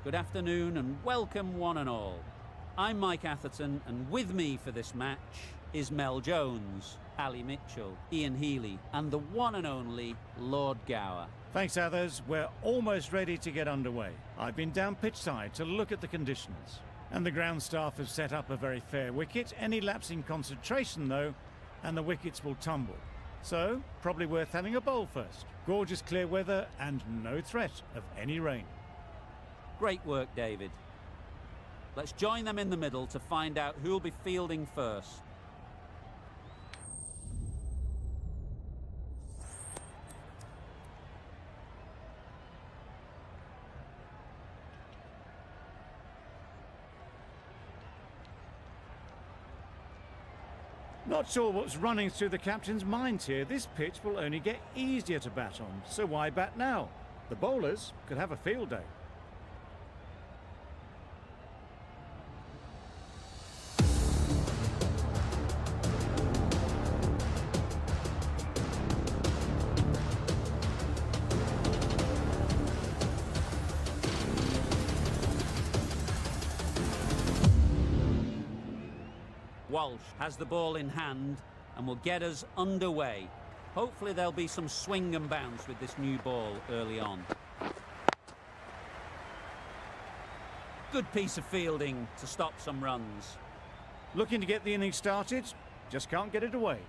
Good afternoon and welcome one and all. I'm Mike Atherton, and with me for this match is Mel Jones, Ali Mitchell, Ian Healy and the one and only Lord Gower. Thanks, Athers. We're almost ready to get underway. I've been down pitchside to look at the conditions. And the ground staff have set up a very fair wicket. Any lapse in concentration, though, and the wickets will tumble. So, probably worth having a bowl first. Gorgeous clear weather and no threat of any rain. Great work, David. Let's join them in the middle to find out who'll be fielding first. Not sure what's running through the captain's mind here. This pitch will only get easier to bat on, so why bat now? The bowlers could have a field day. Walsh has the ball in hand and will get us underway. Hopefully there'll be some swing and bounce with this new ball early on. Good piece of fielding to stop some runs. Looking to get the innings started, just can't get it away.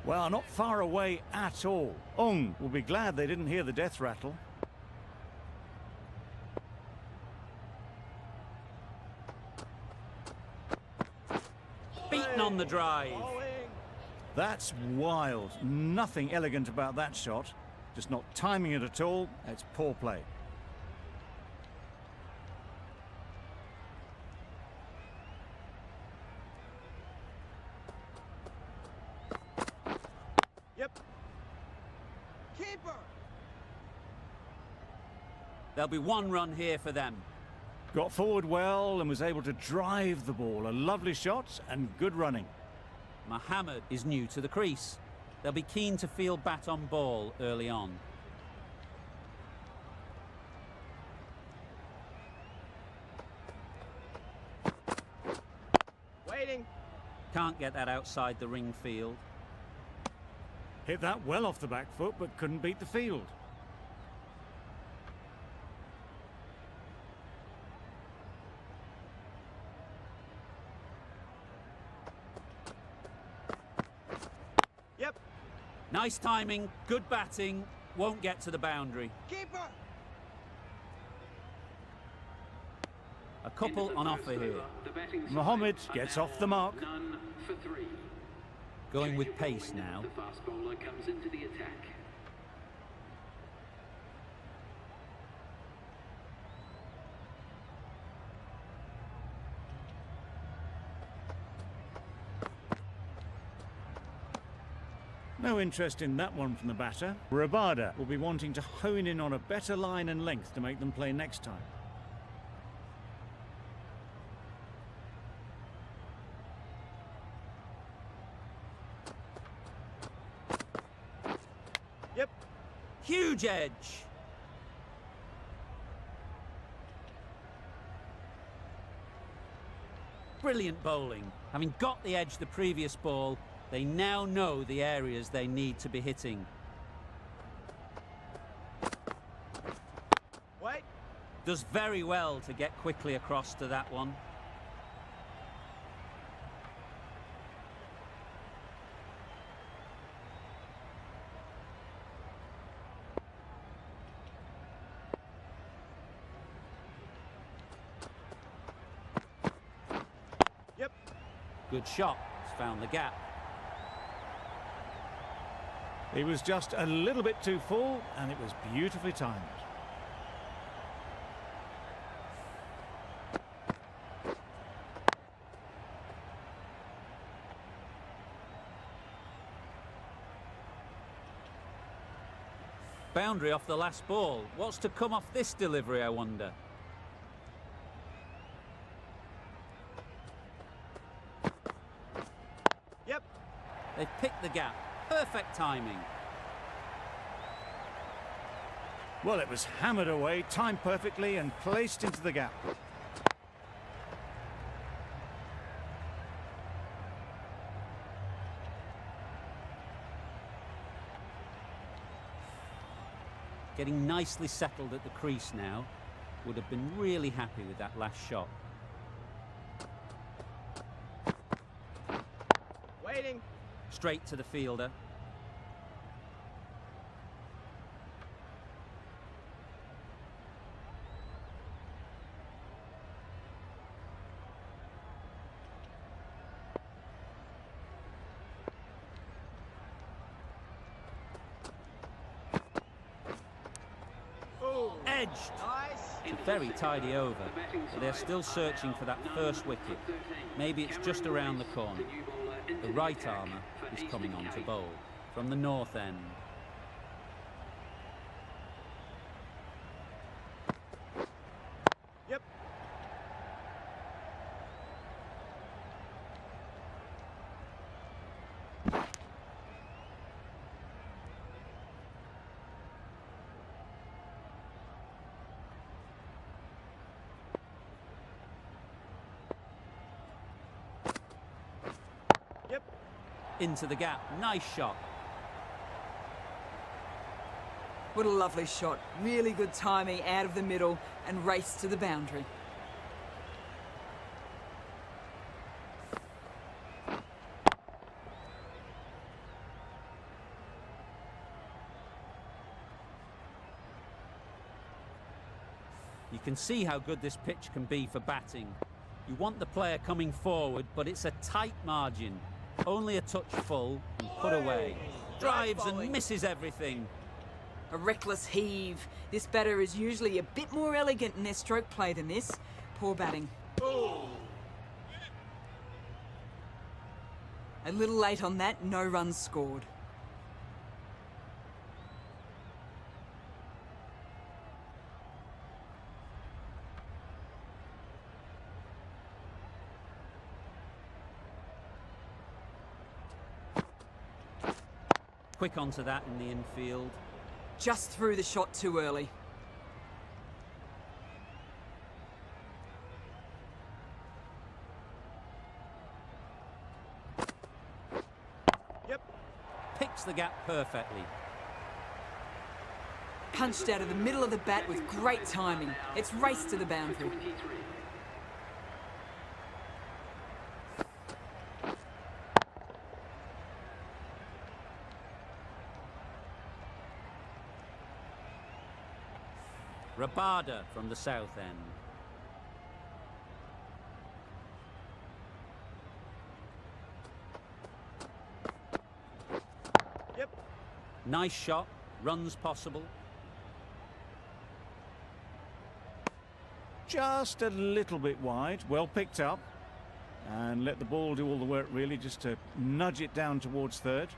Well, not far away at all. Ung will be glad they didn't hear the death rattle. Beaten on the drive. That's wild. Nothing elegant about that shot. Just not timing it at all. It's poor play. There'll be one run here for them. Got forward well and was able to drive the ball. A lovely shot and good running. Mohammed is new to the crease. They'll be keen to field bat on ball early on. Waiting. Can't get that outside the ring field. Hit that well off the back foot, but couldn't beat the field. Nice timing, good batting, won't get to the boundary. Keeper. A couple on offer here. Mohammed gets off the mark. Going with pace now. The fast bowler comes into the attack. No interest in that one from the batter. Rabada will be wanting to hone in on a better line and length to make them play next time. Yep. Huge edge. Brilliant bowling. Having got the edge the previous ball, they now know the areas they need to be hitting. Wait. Does very well to get quickly across to that one. Yep. Good shot. He's found the gap. He was just a little bit too full, and it was beautifully timed. Boundary off the last ball. What's to come off this delivery, I wonder? They've picked the gap. Perfect timing. Well, it was hammered away, timed perfectly and placed into the gap. Getting nicely settled at the crease now. Would have been really happy with that last shot. Waiting. Straight to the fielder. Edged. Nice. A very tidy over, but they're still searching for that first wicket. Maybe it's just around the corner. The right armour is coming on to bowl from the north end. Yep. Yep. Into the gap. Nice shot. What a lovely shot. Really good timing out of the middle and race to the boundary. You can see how good this pitch can be for batting. You want the player coming forward, but it's a tight margin. Only a touch full and put away. Drives and misses everything. A reckless heave. This batter is usually a bit more elegant in their stroke play than this. Poor batting. A little late on that, no runs scored. Quick onto that in the infield. Just threw the shot too early. Yep. Picks the gap perfectly. Punched out of the middle of the bat with great timing. It's raced to the boundary. Rabada from the south end. Yep. Nice shot. Runs possible. Just a little bit wide, well picked up. And let the ball do all the work really, just to nudge it down towards third.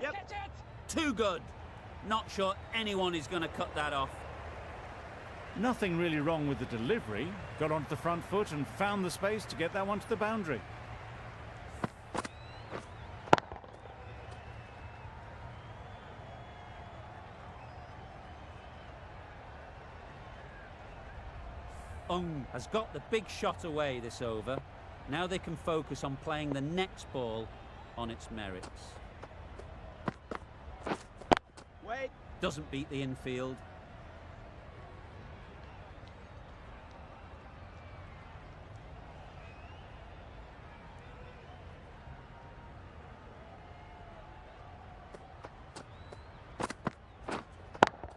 Yep. Too good. Not sure anyone is going to cut that off. Nothing really wrong with the delivery. Got onto the front foot and found the space to get that one to the boundary. Has got the big shot away this over. Now they can focus on playing the next ball on its merits. Wait. Doesn't beat the infield.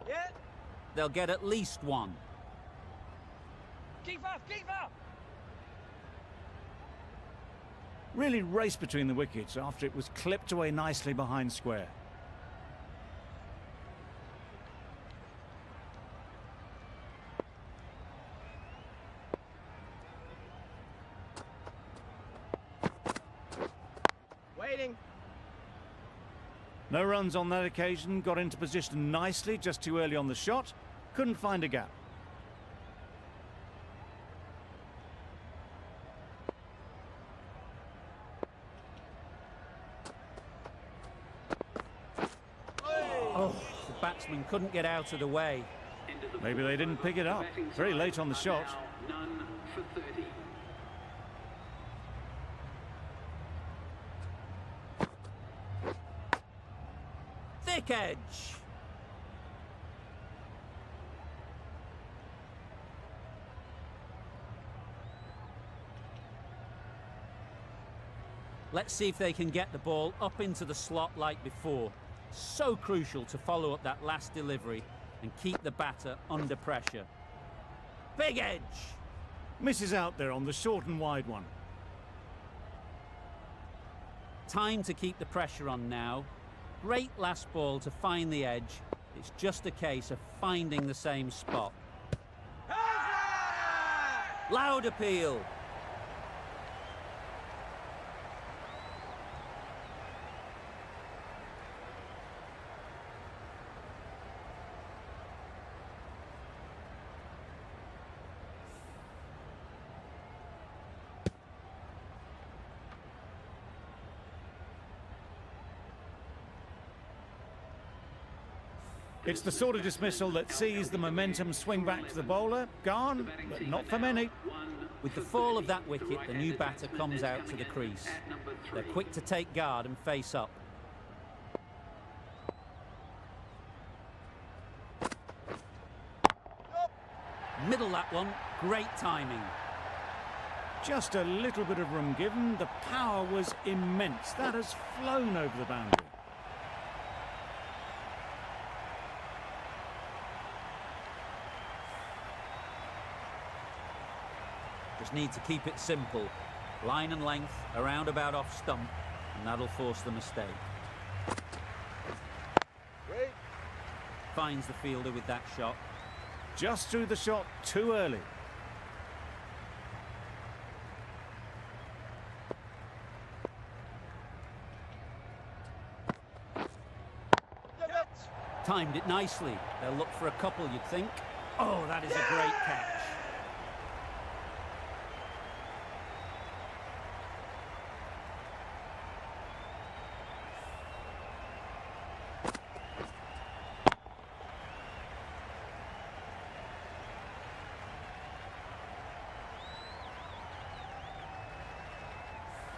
Yeah. They'll get at least one. Keep up. Keep up. Really raced between the wickets after it was clipped away nicely behind square. Waiting. No runs on that occasion, got into position nicely, just too early on the shot. Couldn't find a gap. Oh, the batsman couldn't get out of the way. Maybe they didn't pick it up. Very late on the shot. None for 30. Thick edge. Let's see if they can get the ball up into the slot like before. So crucial to follow up that last delivery and keep the batter under pressure. Big edge. Misses out there on the short and wide one. Time to keep the pressure on now. Great last ball to find the edge. It's just a case of finding the same spot. Loud appeal. It's the sort of dismissal that sees the momentum swing back to the bowler. Gone, but not for many. With the fall of that wicket, the new batter comes out to the crease. They're quick to take guard and face up. Middle that one, great timing. Just a little bit of room given. The power was immense. That has flown over the boundary. Just need to keep it simple. Line and length, around about off stump, and that'll force the mistake. Great. Finds the fielder with that shot. Just threw the shot too early. Timed it nicely. They'll look for a couple, you'd think. Oh, that is a great catch.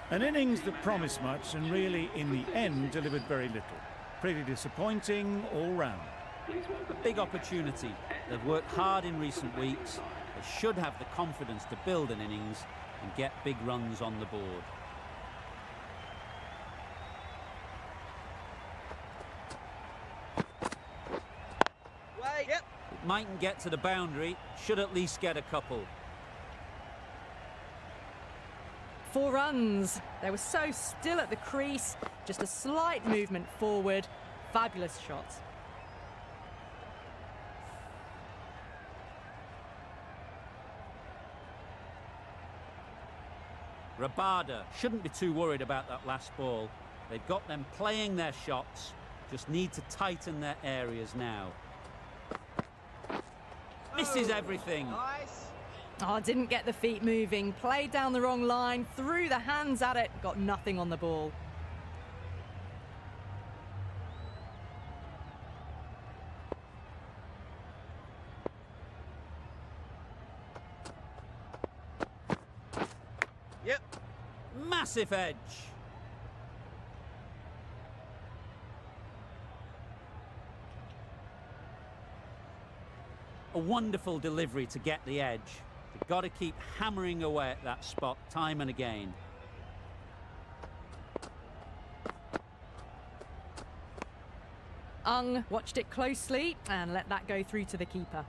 An innings that promised much and really, in the end, delivered very little. Pretty disappointing all round. A big opportunity. They've worked hard in recent weeks. They should have the confidence to build an innings and get big runs on the board. Wait. Yep. It mightn't get to the boundary, should at least get a couple. 4 runs. They were so still at the crease. Just a slight movement forward. Fabulous shot. Rabada shouldn't be too worried about that last ball. They've got them playing their shots. Just need to tighten their areas now. Misses everything. Nice. Oh, didn't get the feet moving. Played down the wrong line. Threw the hands at it. Got nothing on the ball. Yep. Massive edge. A wonderful delivery to get the edge. They've got to keep hammering away at that spot time and again. Watched it closely and let that go through to the keeper.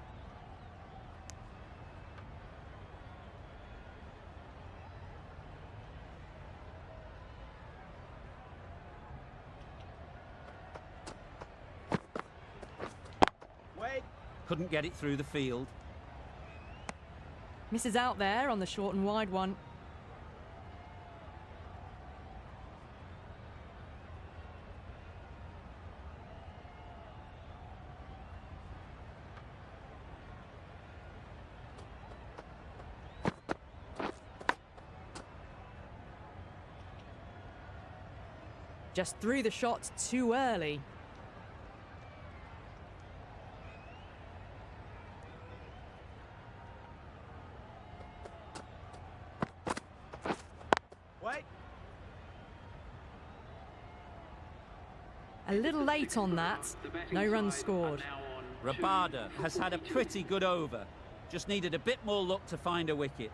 Wait. Couldn't get it through the field. Misses out there on the short and wide one. Just threw the shot too early. Wait. A little late on that. No runs scored. Rabada has had a pretty good over. Just needed a bit more luck to find a wicket.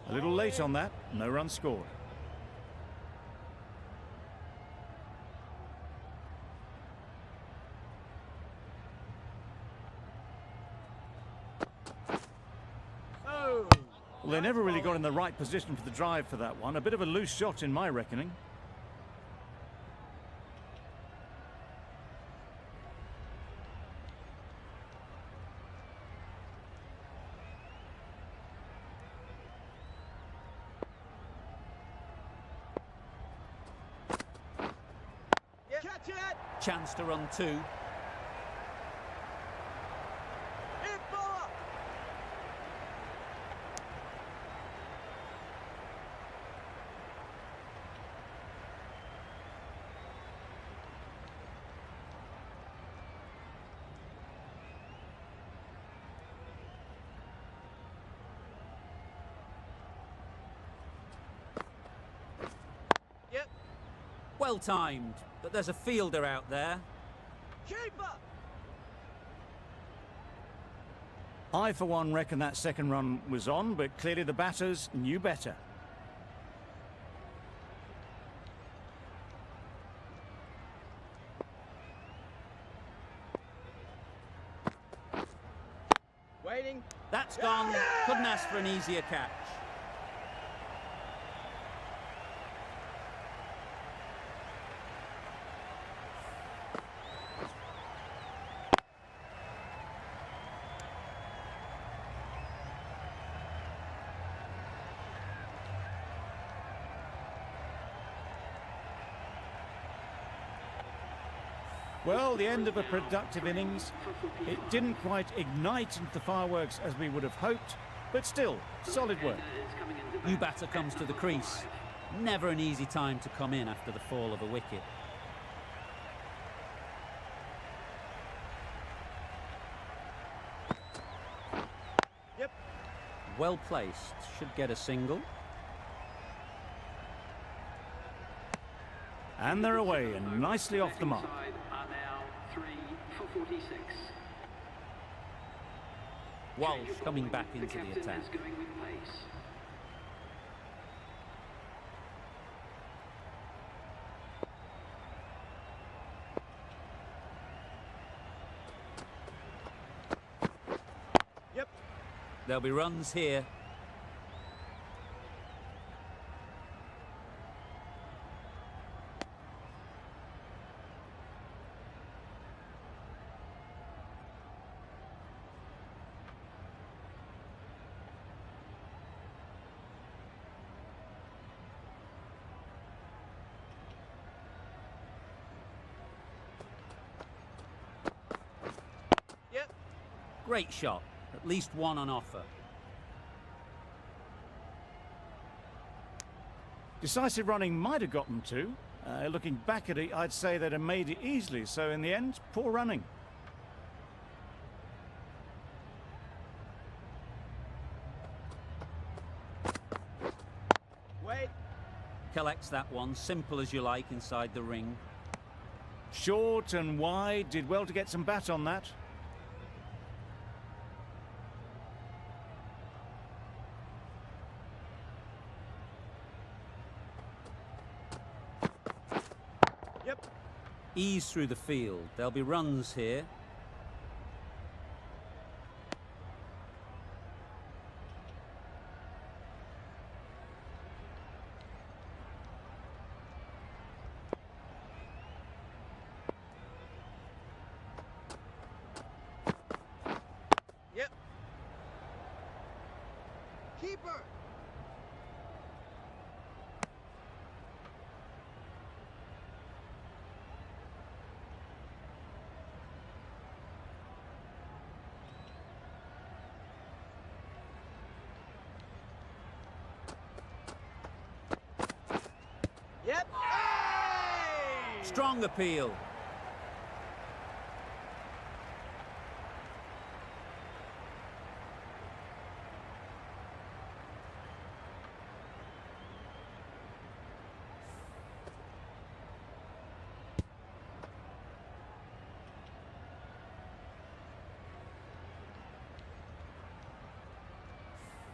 A little late on that, no run scored. Well, they never really got in the right position for the drive for that one. A bit of a loose shot in my reckoning. Catch it! Chance to run two. In ball! Yep. Well timed, but there's a fielder out there. Keeper! I, for one, reckon that second run was on, but clearly the batters knew better. Waiting. That's gone. Couldn't ask for an easier catch. Well, the end of a productive innings. It didn't quite ignite into the fireworks as we would have hoped, but still, solid work. New batter comes to the crease. Never an easy time to come in after the fall of a wicket. Yep. Well placed. Should get a single. And they're away and nicely off the mark. Are now 3 for 46. Walsh coming back into the captain attack. is going with pace. Yep. There'll be runs here. Yep. Great shot. At least one on offer. Decisive running might have got them two. Looking back at it, I'd say they'd have made it easily. So in the end, poor running. Wait. Collects that one. Simple as you like inside the ring. Short and wide, did well to get some bat on that. Yep. Ease through the field. There'll be runs here. Yep. Keeper. Yep. Hey! Strong appeal.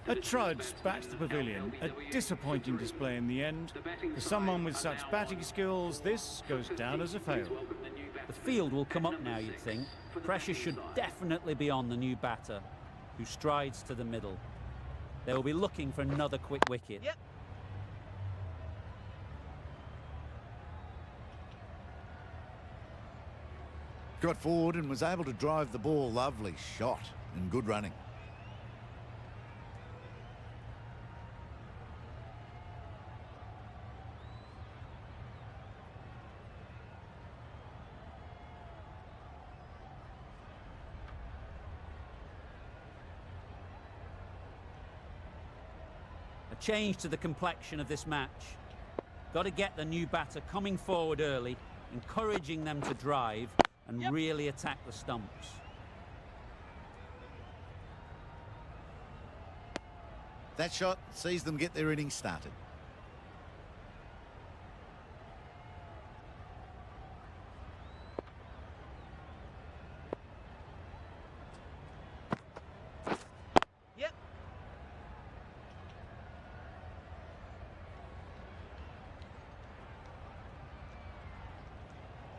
A trudge back to the pavilion, a disappointing display in the end. For someone with such batting skills, this goes down as a fail. The field will come up now, you'd think. Pressure should definitely be on the new batter, who strides to the middle. They will be looking for another quick wicket. Yep. Got forward and was able to drive the ball. Lovely shot and good running. A change to the complexion of this match. Got to get the new batter coming forward early, encouraging them to drive and really attack the stumps. That shot sees them get their innings started. Yep.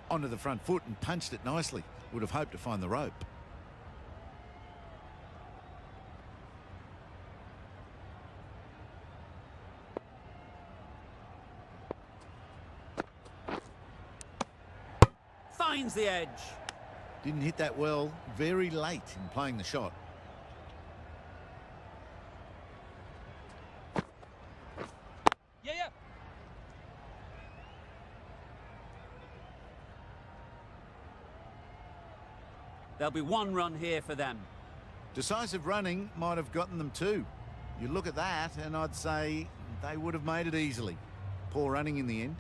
Onto the front foot and punched it nicely. Would have hoped to find the rope. Finds the edge. Didn't hit that well. Very late in playing the shot. Yeah. There'll be one run here for them. Decisive running might have gotten them two. You look at that and I'd say they would have made it easily. Poor running in the end.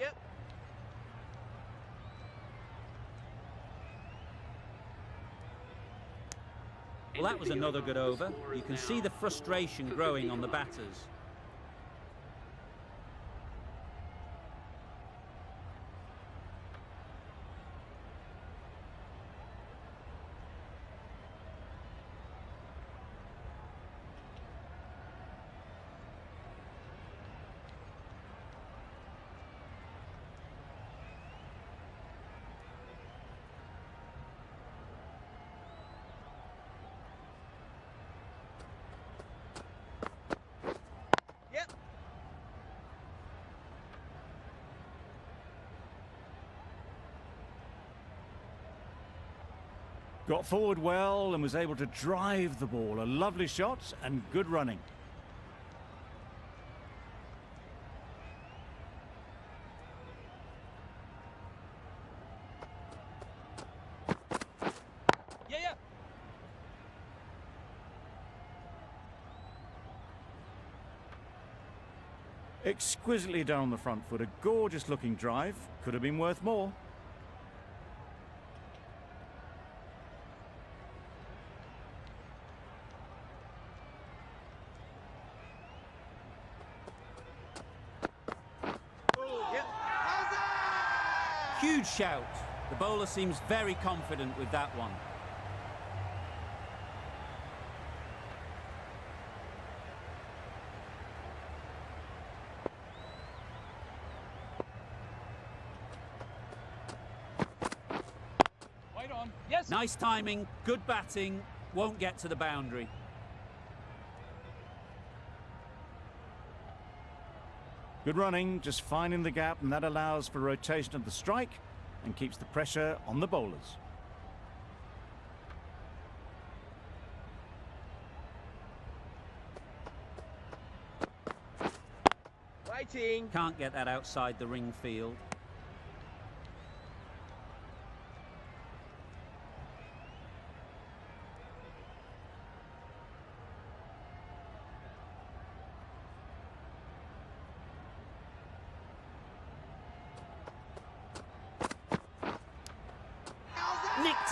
Yep. Well, that was another good over. You can see the frustration growing on the batters. Yep. Got forward well and was able to drive the ball. A lovely shot and good running. Yeah. Exquisitely done on the front foot. A gorgeous looking drive. Could have been worth more. Yep. How's that? Huge shout. The bowler seems very confident with that one. Wait on. Yes. Nice timing, good batting, won't get to the boundary. Good running, just finding the gap, and that allows for rotation of the strike and keeps the pressure on the bowlers. Waiting. Can't get that outside the ring field.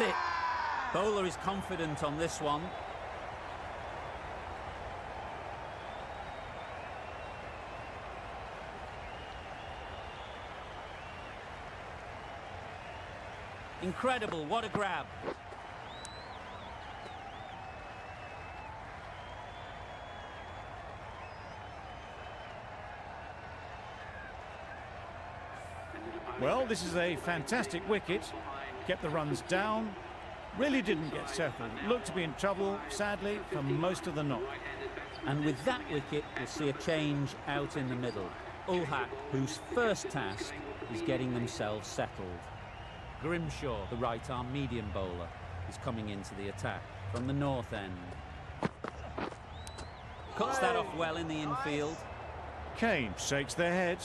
That's it. Bowler is confident on this one. Incredible, what a grab. Well, this is a fantastic wicket. Kept the runs down. Really didn't get settled. Looked to be in trouble, sadly, for most of the knock. And with that wicket, we'll see a change out in the middle. Ulhak, whose first task is getting themselves settled. Grimshaw, the right-arm medium bowler, is coming into the attack from the north end. Cuts that off well in the infield. Kane shakes their head.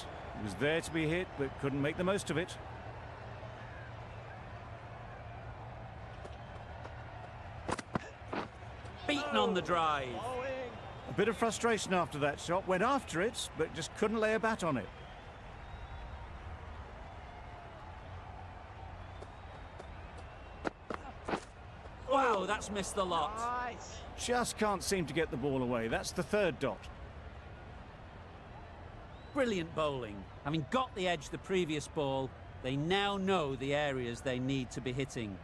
Was there to be hit, but couldn't make the most of it. Beaten on the drive. A bit of frustration after that shot. Went after it, but just couldn't lay a bat on it. Wow, that's missed the lot. Nice. Just can't seem to get the ball away. That's the third dot. Brilliant bowling. Having got the edge the previous ball, they now know the areas they need to be hitting.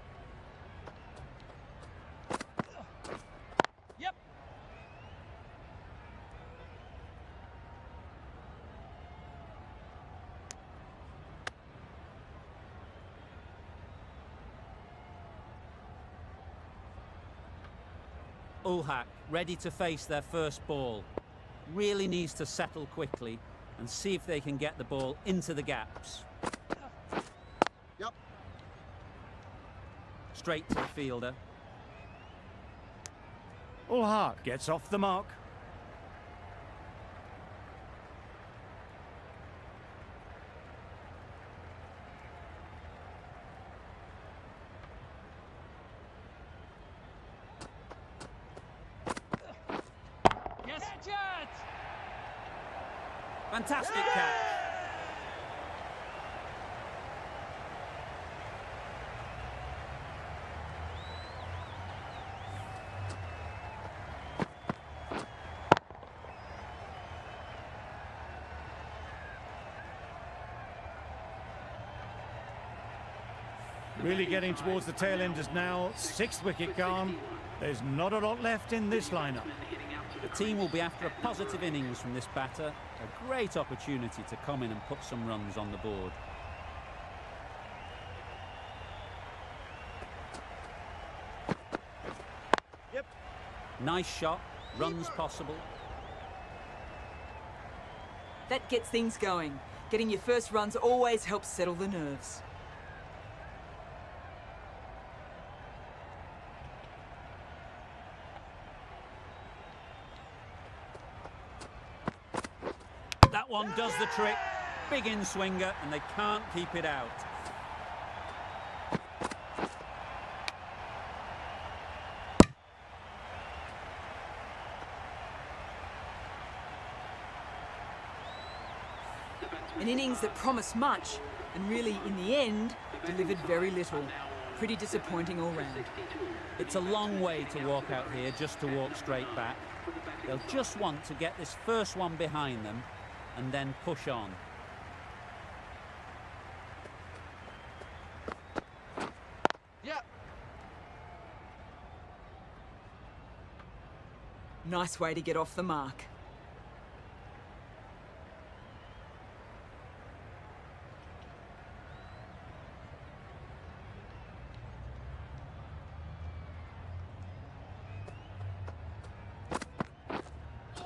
Yep. Ulhak ready to face their first ball. Really needs to settle quickly and see if they can get the ball into the gaps. Yep. Straight to the fielder. Ulhak gets off the mark. Yes. Catch it. Fantastic catch. Really getting towards the tail enders now. Sixth wicket gone. There's not a lot left in this lineup. The team will be after a positive innings from this batter. A great opportunity to come in and put some runs on the board. Yep. Nice shot. Runs possible. That gets things going. Getting your first runs always helps settle the nerves. That one does the trick. Big in-swinger, and they can't keep it out. An innings that promised much, and really, in the end, delivered very little. Pretty disappointing all round. It's a long way to walk out here just to walk straight back. They'll just want to get this first one behind them and then push on. Yep. Nice way to get off the mark.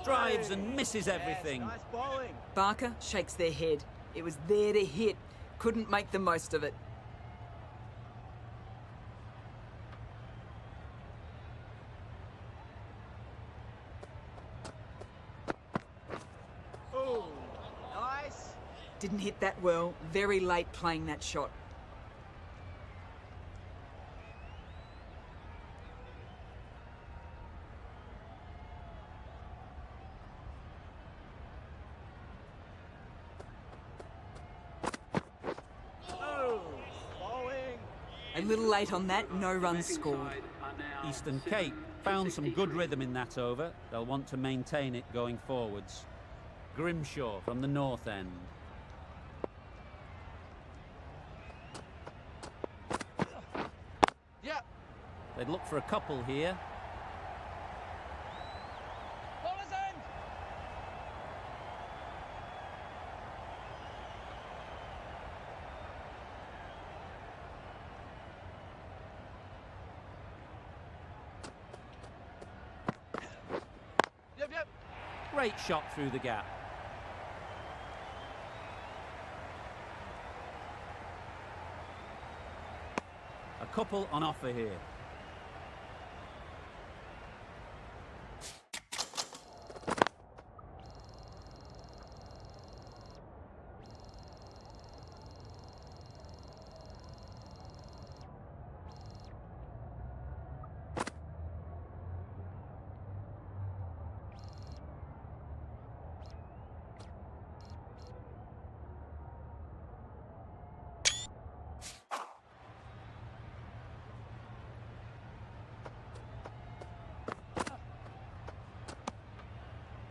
Drives and misses everything. Yes, nice bowling. Barker shakes their head. It was there to hit. Couldn't make the most of it. Oh, nice. Didn't hit that well. Very late playing that shot. Oh, bowling. A little late on that, no runs Batting scored. side are now Eastern 7 Cape for found some good 63. rhythm in that over. They'll want to maintain it going forwards. Grimshaw from the north end. Yep. They'd look for a couple here. Bowler's end. Yep, yep. Great shot through the gap. A couple on offer here.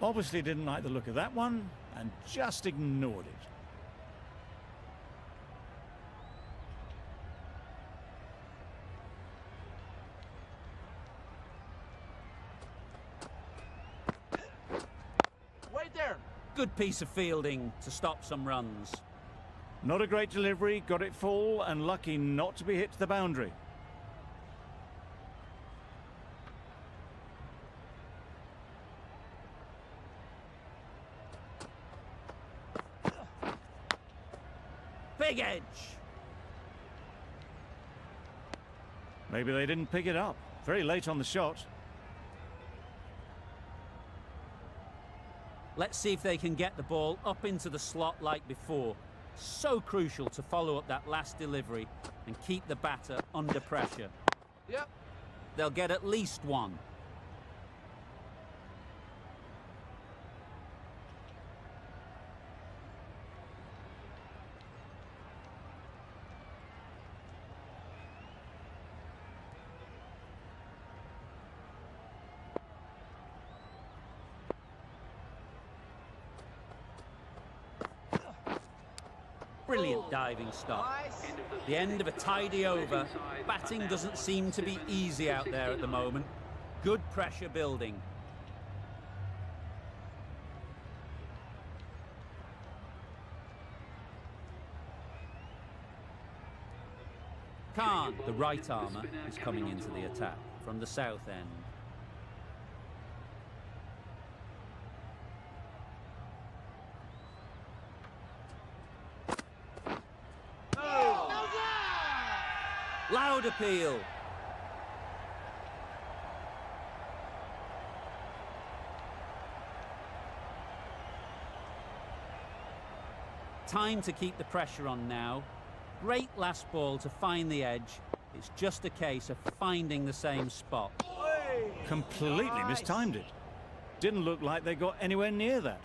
Obviously didn't like the look of that one and just ignored it. Wait there. Good piece of fielding to stop some runs. Not a great delivery, got it full and lucky not to be hit to the boundary. Big edge. Maybe they didn't pick it up. Very late on the shot. Let's see if they can get the ball up into the slot like before. So crucial to follow up that last delivery and keep the batter under pressure. Yep. They'll get at least one. Brilliant diving stop. Nice. The end of a tidy over. Batting doesn't seem to be easy out there at the moment. Good pressure building. Khan, the right armour, is coming into the attack from the south end. Loud appeal. Time to keep the pressure on now. Great last ball to find the edge. It's just a case of finding the same spot. Completely mistimed it. Didn't look like they got anywhere near that.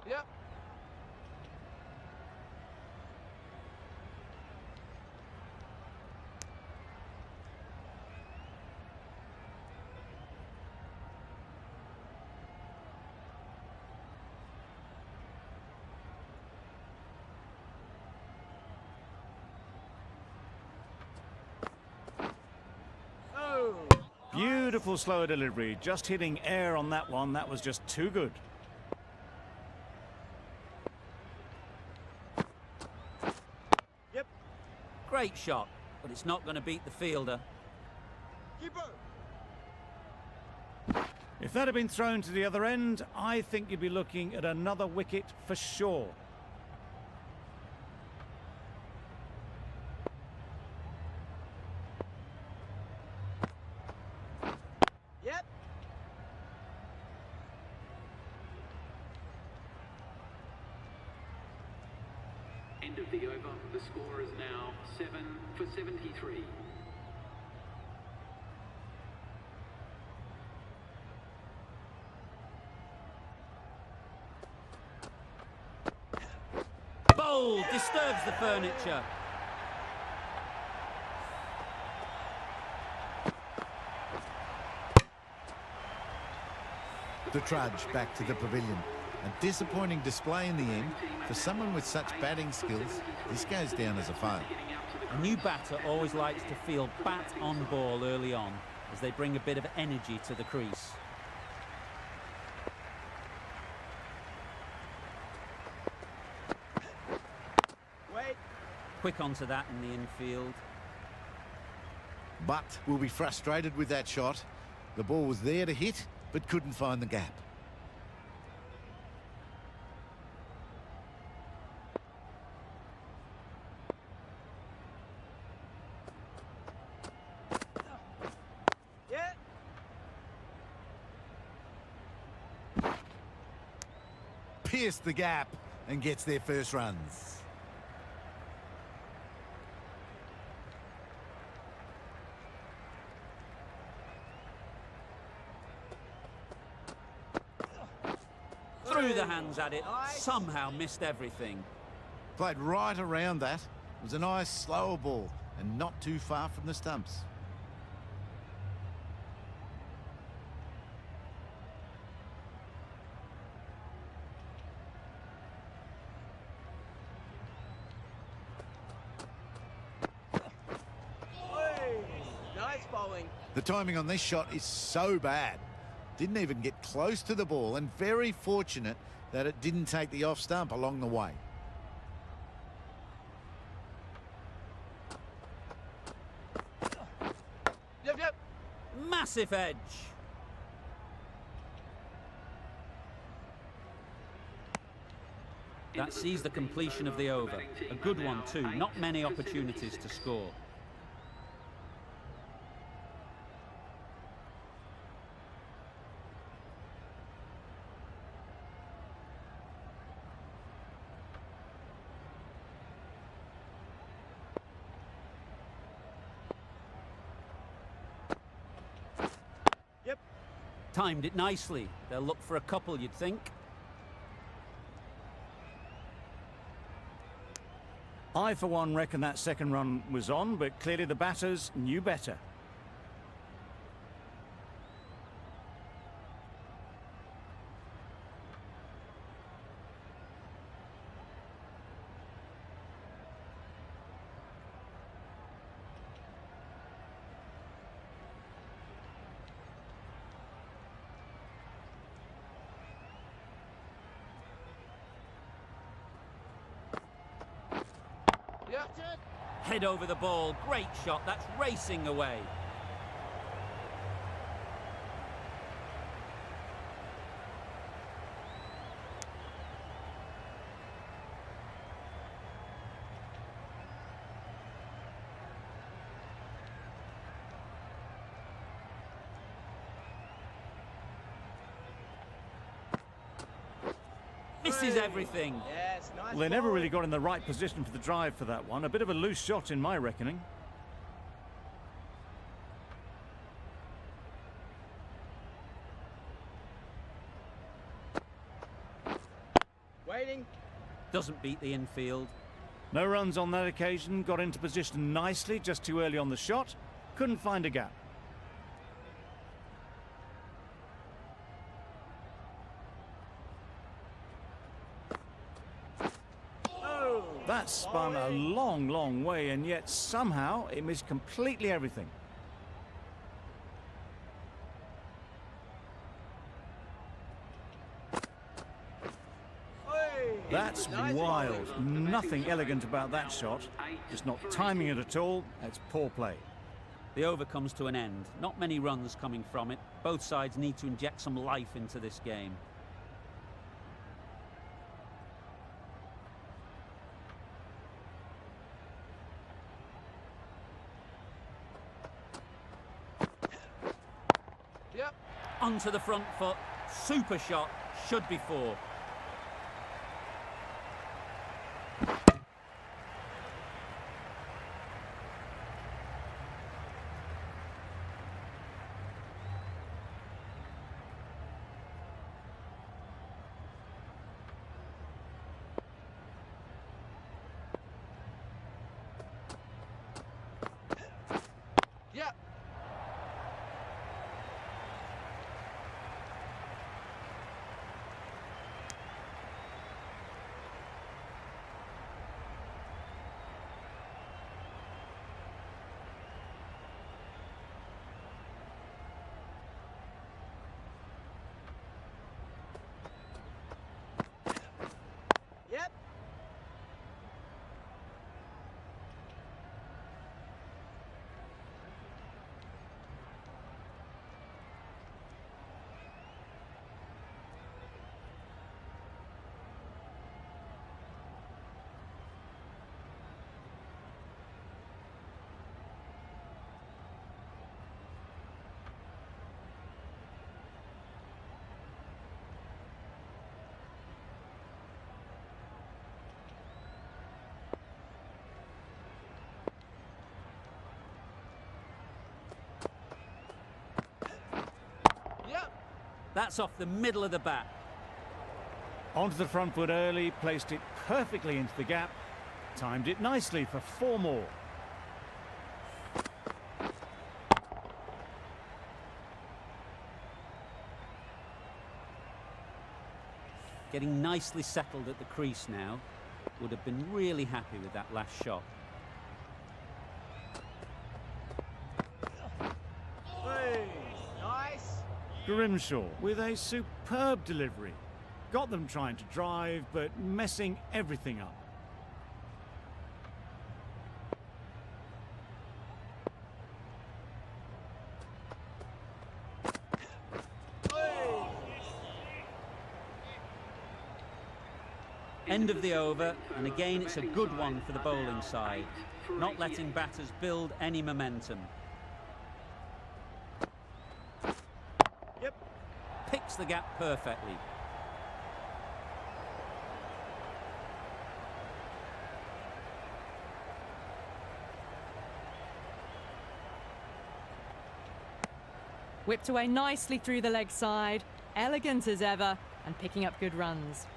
Yep. Beautiful slower delivery, just hitting air on that one. That was just too good. Yep. Great shot, but it's not going to beat the fielder. Keeper. If that had been thrown to the other end, I think you'd be looking at another wicket for sure. Yep. End of the over. The score is now 7 for 73. pull disturbs the furniture. The trudge back to the pavilion. A disappointing display in the end. For someone with such batting skills, this goes down as a fail. A new batter always likes to feel bat on ball early on, as they bring a bit of energy to the crease. Wait. Quick onto that in the infield. But will be frustrated with that shot. The ball was there to hit, but couldn't find the gap. Yeah. Pierced the gap and gets their first runs. Threw the hands at it, somehow missed everything. Played right around that. It was a nice slower ball and not too far from the stumps. Nice bowling. The timing on this shot is so bad. Didn't even get close to the ball, and very fortunate that it didn't take the off stump along the way. Yep, yep. Massive edge. That sees the completion of the over. A good one too, not many opportunities to score. Yep. Timed it nicely. They'll look for a couple, you'd think. I, for one, reckon that second run was on, but clearly the batters knew better. Yep. Head over the ball. Great shot. That's racing away. Misses everything. Yes, nice. Well, they never bowling. really got in the right position for the drive for that one. A bit of a loose shot in my reckoning. Waiting. Doesn't beat the infield. No runs on that occasion. Got into position nicely, just too early on the shot. Couldn't find a gap. Oh. That spun a long, long way, and yet somehow it missed completely everything. That's Nice wild. bowling. Nothing elegant about that shot. Just not timing it at all. It's poor play. The over comes to an end. Not many runs coming from it. Both sides need to inject some life into this game. Yep. Onto the front foot. Super shot. Should be four. That's off the middle of the bat. Onto the front foot early, placed it perfectly into the gap, timed it nicely for 4 more. Getting nicely settled at the crease now. Would have been really happy with that last shot. Hey, nice. Grimshaw with a superb delivery. Got them trying to drive, but messing everything up. End of the over, and again it's a good one for the bowling side, not letting batters build any momentum. Yep. Picks the gap perfectly. Whipped away nicely through the leg side, elegant as ever, and picking up good runs.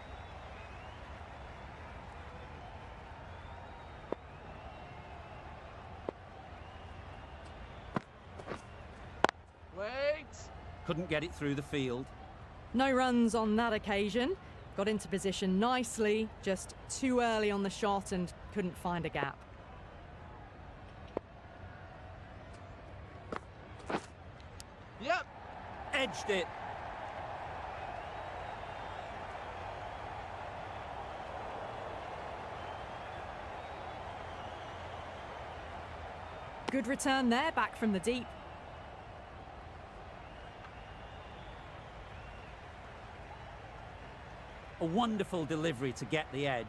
Wait. Couldn't get it through the field. No runs on that occasion. Got into position nicely, just too early on the shot and couldn't find a gap. Yep. Edged it. Good return there, back from the deep. A wonderful delivery to get the edge.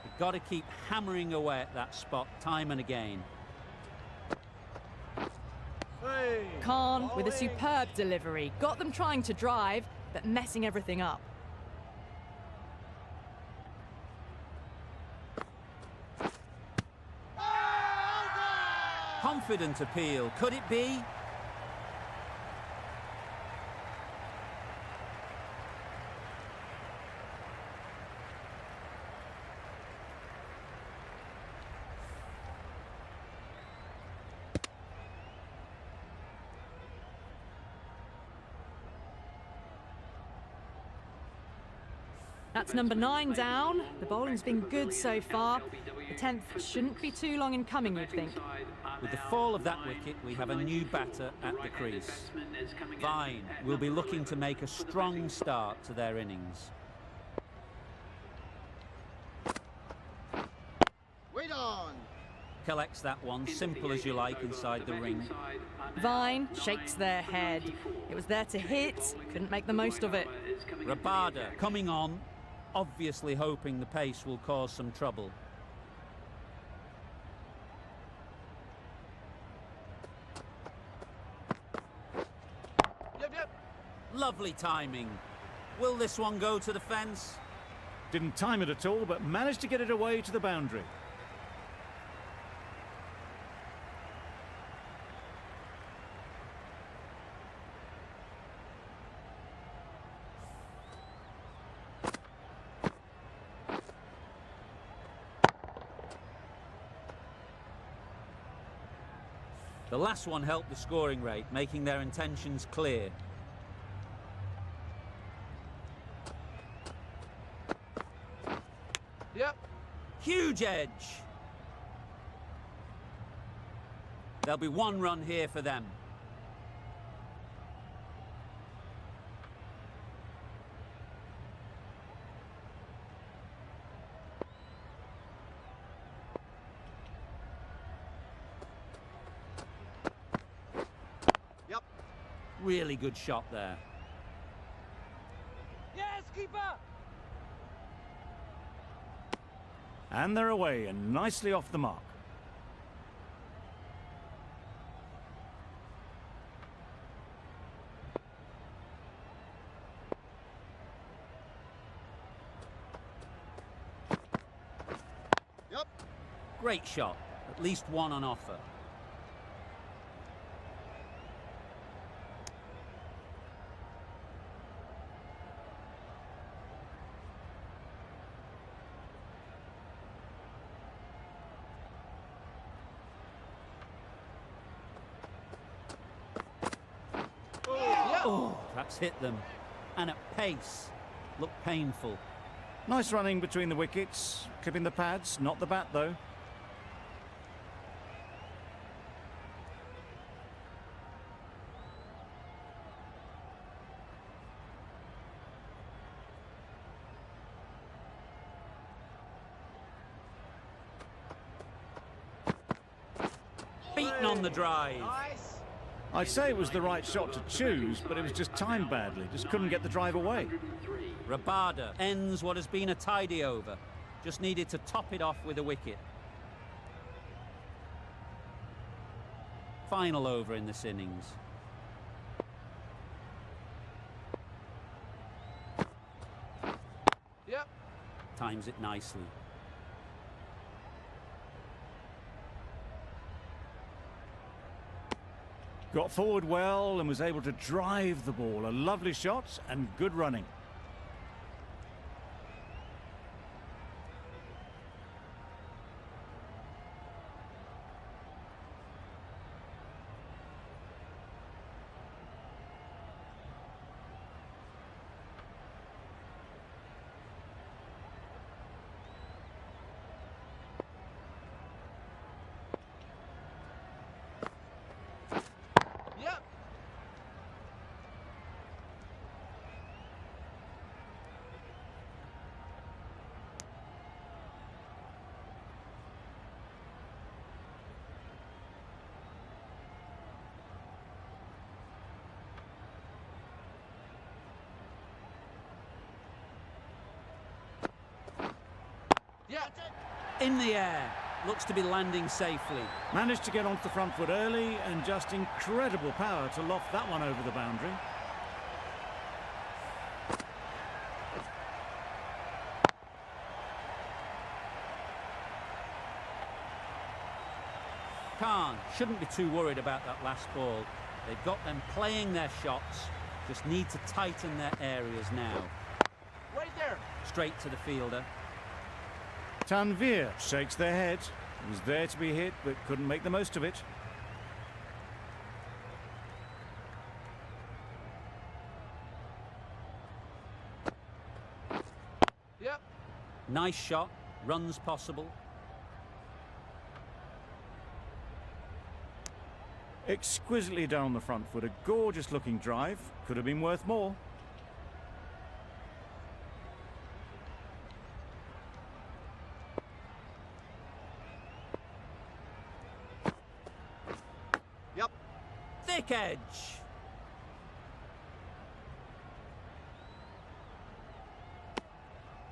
You've got to keep hammering away at that spot time and again. Hey. Khan with a bowling. superb delivery. Got them trying to drive, but messing everything up. Confident appeal. Could it be? That's number 9 down. The bowling's been good so far. The 10th shouldn't be too long in coming, you'd think. With the fall of that wicket, we have a new batter at the crease. Vine will be looking to make a strong start to their innings. Wait on. Collects that one, simple as you like, inside the ring. Vine shakes their head. It was there to hit, couldn't make the most of it. Rabada coming on, obviously hoping the pace will cause some trouble. Yep. Lovely timing. Will this one go to the fence? Didn't time it at all, but managed to get it away to the boundary. The last one helped the scoring rate, making their intentions clear. Yep. Huge edge. There'll be 1 run here for them. Yep. Really good shot there. Yes, keeper. And they're away and nicely off the mark. Yep. Great shot. At least 1 on offer. Oh, that's hit them. And at pace. Looked painful. Nice running between the wickets, clipping the pads, not the bat though. Beaten on the drive. Nice. I'd say it was the right shot to choose, but it was just timed badly. Just couldn't get the drive away. 103. Rabada ends what has been a tidy over. Just needed to top it off with a wicket. Final over in this innings. Yep. Times it nicely. Got forward well and was able to drive the ball. A lovely shot and good running. Yep. Yeah. In the air. Looks to be landing safely. Managed to get onto the front foot early and just incredible power to loft that one over the boundary. Khan shouldn't be too worried about that last ball. They've got them playing their shots. Just need to tighten their areas now. Right there. Straight to the fielder. Tanvir shakes their head. Was there to be hit, but couldn't make the most of it. Yep. Nice shot. Runs possible. Exquisitely down the front foot. A gorgeous looking drive. Could have been worth more. Yep. Thick edge.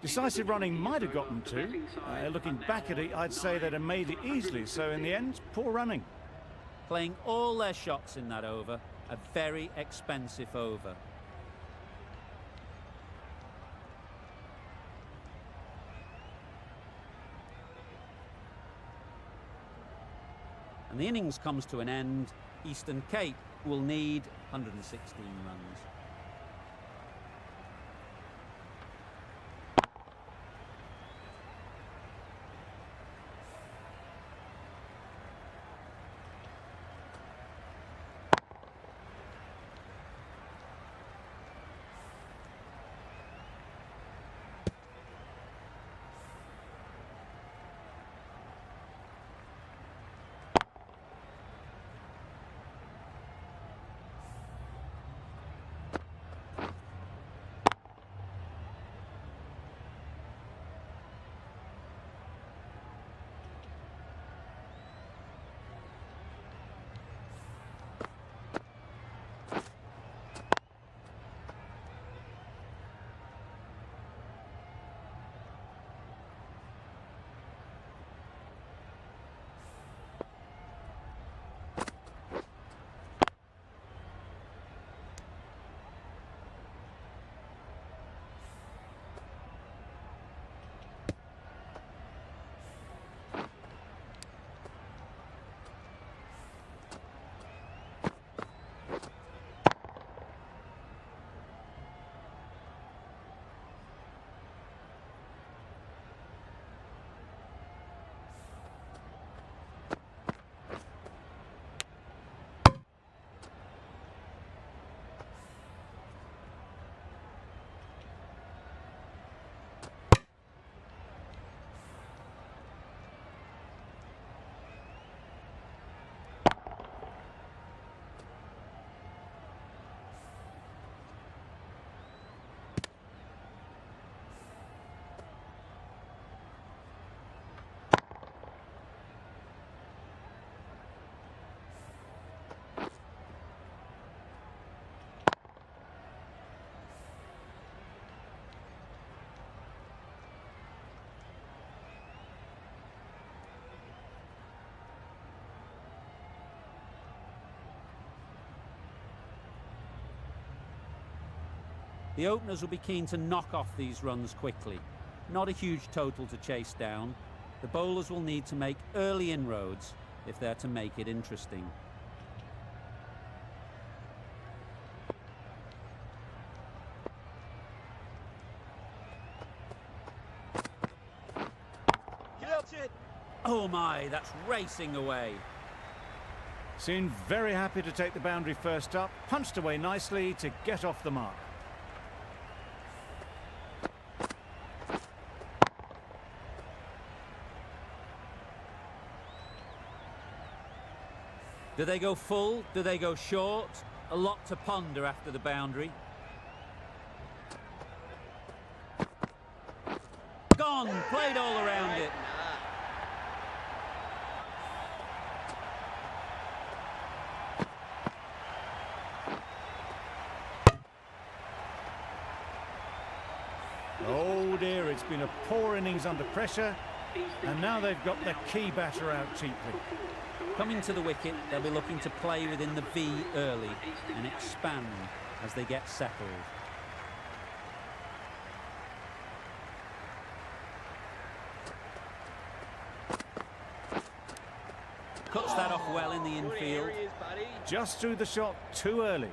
Decisive running might have gotten two. Looking back at it, I'd say they'd have made it easily. So in the end, poor running. Playing all their shots in that over. A very expensive over. And the innings comes to an end. Eastern Cape will need 116 runs. The openers will be keen to knock off these runs quickly. Not a huge total to chase down. The bowlers will need to make early inroads if they're to make it interesting. Oh my, that's racing away. Seemed very happy to take the boundary first up, punched away nicely to get off the mark. Do they go full? Do they go short? A lot to ponder after the boundary. Gone, played all around it. Oh dear, it's been a poor innings under pressure, and now they've got the key batter out cheaply. Coming to the wicket, they'll be looking to play within the V early and expand as they get settled. Cuts that off well in the infield. Just threw the shot too early.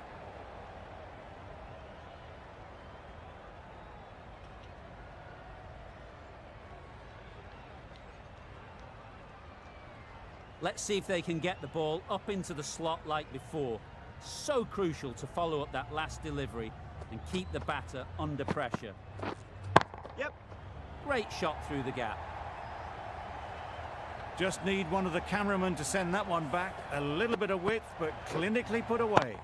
Let's see if they can get the ball up into the slot like before. So crucial to follow up that last delivery and keep the batter under pressure. Yep. Great shot through the gap. Just need one of the cameramen to send that one back. A little bit of width, but clinically put away.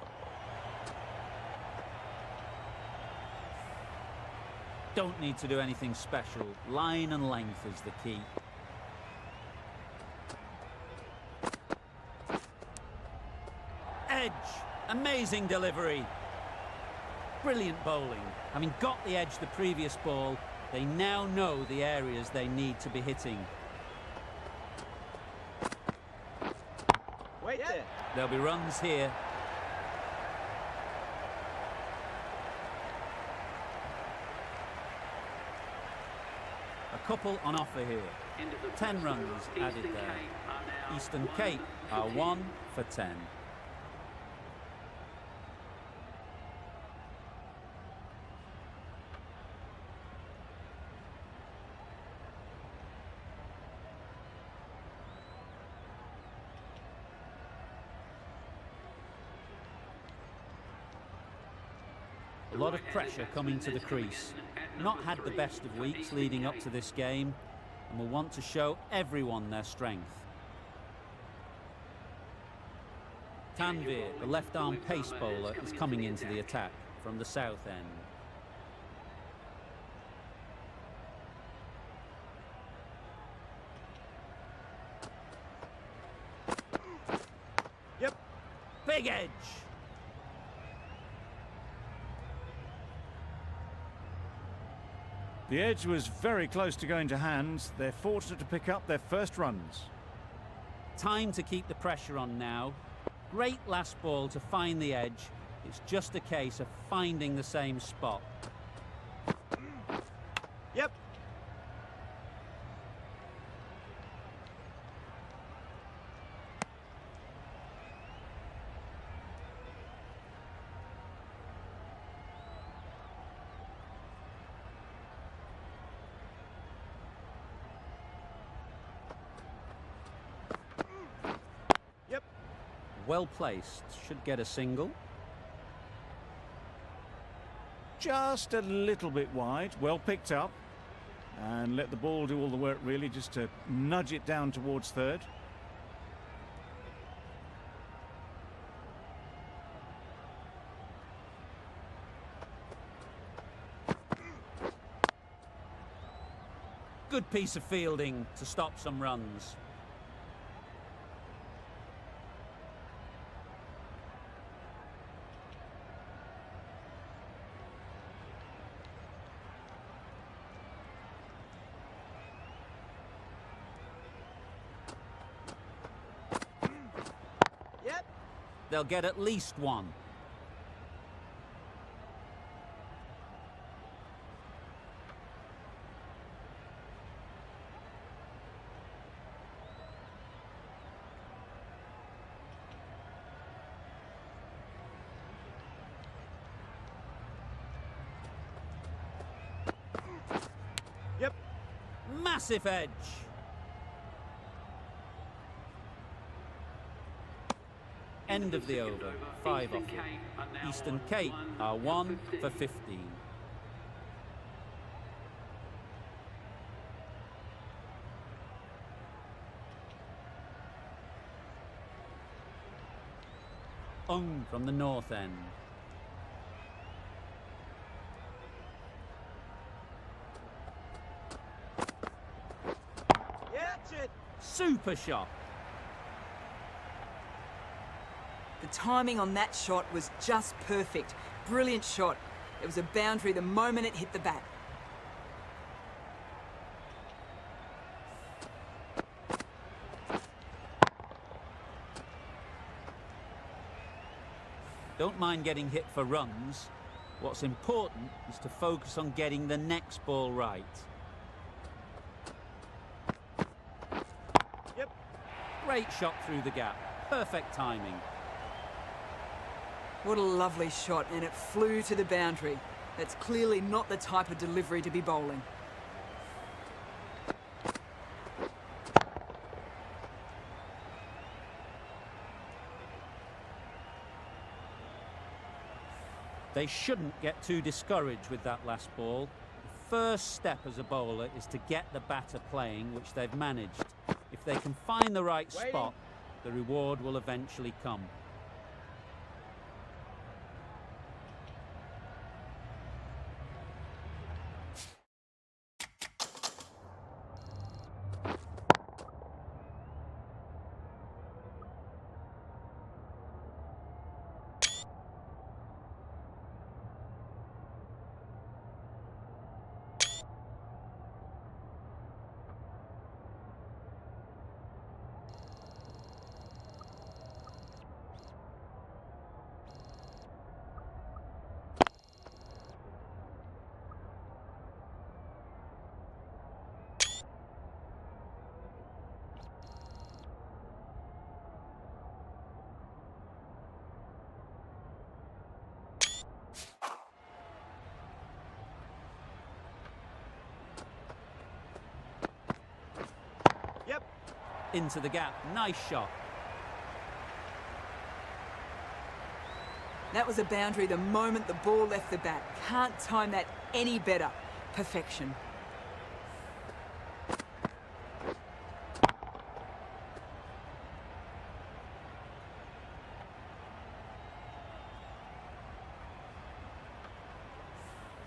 Don't need to do anything special. Line and length is the key. Edge. Amazing delivery. Brilliant bowling. Having got the edge the previous ball, they now know the areas they need to be hitting. Wait there. There'll be runs here. A couple on offer here. 10 runs added there. Eastern Cape are 1 for 10. A lot of pressure coming to the crease. Not had the best of weeks leading up to this game and will want to show everyone their strength. Tanvir, the left-arm pace bowler, is coming into the attack from the south end. Yep. Big edge! The edge was very close to going to hands. They're fortunate to pick up their first runs. Time to keep the pressure on now. Great last ball to find the edge. It's just a case of finding the same spot. Yep. Well placed, should get a single. Just a little bit wide, well picked up. And let the ball do all the work really, just to nudge it down towards third. Good piece of fielding to stop some runs. They'll get at least one. Yep. Massive edge. End of the over. 5 off. Eastern Cape are 1 for 15. From the north end. Yeah, that's it. Super shot. The timing on that shot was just perfect. Brilliant shot. It was a boundary the moment it hit the bat. Don't mind getting hit for runs. What's important is to focus on getting the next ball right. Yep. Great shot through the gap. Perfect timing. What a lovely shot, and it flew to the boundary. That's clearly not the type of delivery to be bowling. They shouldn't get too discouraged with that last ball. The first step as a bowler is to get the batter playing, which they've managed. If they can find the right spot, the reward will eventually come. Yep. Into the gap. Nice shot. That was a boundary the moment the ball left the bat. Can't time that any better. Perfection.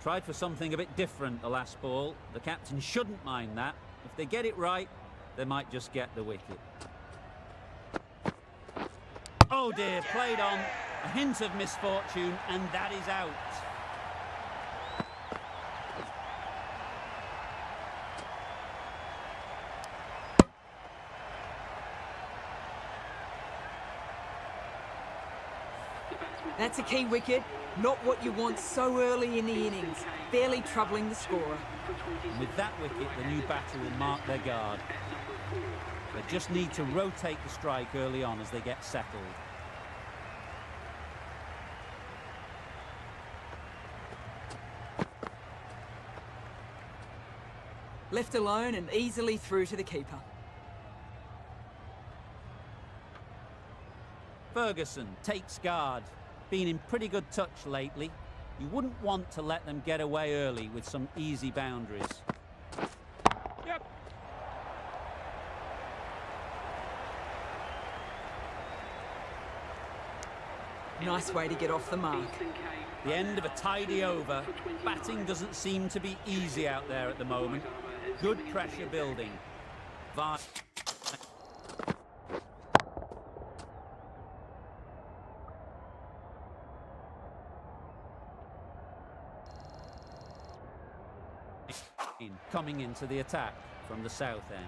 Tried for something a bit different the last ball. The captain shouldn't mind that. If they get it right, they might just get the wicket. Oh dear, played on. A hint of misfortune, and that is out. That's a key wicket. Not what you want so early in the innings. Barely troubling the scorer. And with that wicket, the new batter will mark their guard. They just need to rotate the strike early on as they get settled. Left alone and easily through to the keeper. Ferguson takes guard. Been in pretty good touch lately. You wouldn't want to let them get away early with some easy boundaries. Yep. Nice way to get off the mark. The end of a tidy over. Batting doesn't seem to be easy out there at the moment. Good pressure building. Coming into the attack from the south end.